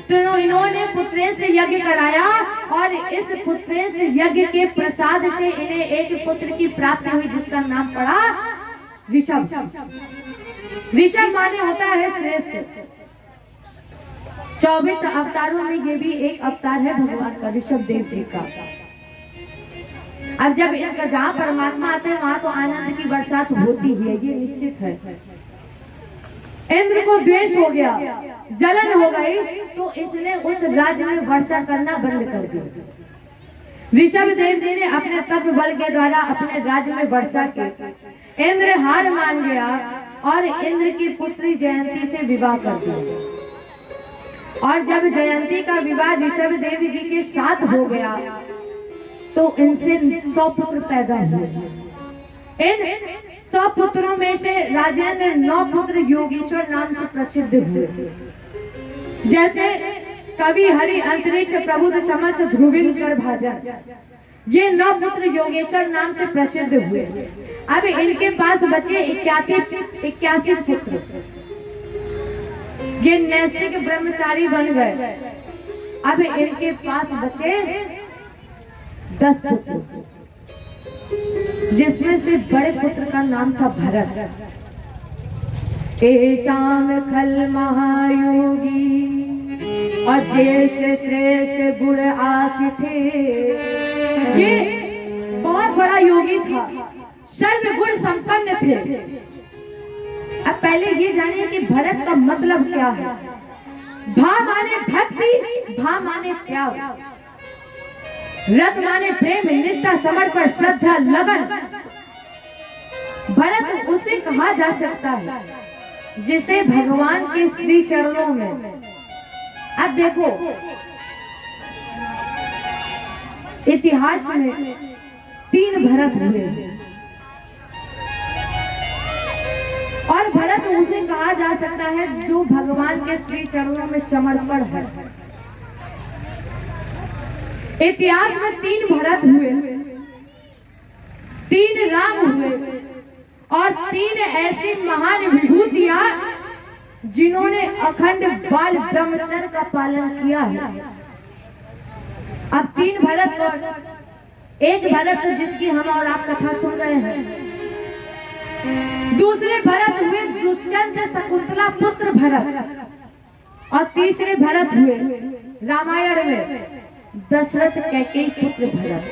तो इन्होंने पुत्रेश यज्ञ कराया और इस पुत्रेश यज्ञ के प्रसाद से इन्हें एक पुत्र की प्राप्ति हुई, जिसका नाम पड़ा ऋषभ। ऋषभ माने होता है श्रेष्ठ। 24 अवतारों में ये भी एक अवतार है भगवान का, ऋषभ देव जी का। अब जब इनका जहाँ परमात्मा आते हैं वहां तो आनंद की बरसात होती है, ये निश्चित है। इंद्र को द्वेष हो गया, जलन हो गई तो इसने उस राज्य में वर्षा करना बंद कर दिया। ऋषभ देव जी ने अपने तप बल के द्वारा अपने राज्य में वर्षा की। इंद्र हार मान गया और इंद्र की पुत्री जयंती से विवाह कर दिया। और जब जयंती का विवाह ऋषभ देव जी के साथ हो गया तो इनसे 100 पुत्र पैदा हुए। इन 100 पुत्रों में से राजेंद्र 9 पुत्र योगेश्वर नाम से प्रसिद्ध हुए, जैसे कवि हरि अंतरिक्ष प्रबुद्ध चमस ध्रुविल कर भाजन। ये 9 पुत्र योगेश्वर नाम से प्रसिद्ध हुए। अब इनके पास बचे 81 पुत्र। ये नैष्ठिक ब्रह्मचारी बन गए। अब इनके पास बचे 10 पुत्र, जिसमें से बड़े पुत्र का नाम था भरत। एशाम खल महायोगी और ज्येष्ठ श्रेष्ठ गुण आसी थे। ये बहुत बड़ा योगी था, सर्व गुण संपन्न थे। अब पहले ये जानिए कि भरत का मतलब क्या है। भा माने भक्ति, भा माने त्याग, रत माने प्रेम, निष्ठा, समर्पण, श्रद्धा, लगन। भरत उसे कहा जा सकता है जिसे भगवान के श्री चरणों में। अब देखो इतिहास में 3 भरत हुए और भरत उसे कहा जा सकता है जो भगवान के श्री चरणों में समर्पण है। इतिहास में 3 भरत हुए, 3 राम हुए और 3 ऐसी महान विभूतियां जिन्होंने अखंड बाल ब्रह्मचर्य का पालन किया है। अब 3 भरत कौन? एक भरत जिसकी हम और आप कथा सुन रहे हैं। दूसरे भरत हुए दुष्यंत शकुंतला पुत्र भरत और तीसरे भरत हुए रामायण में दशरथ कैकेयी पुत्र भरत।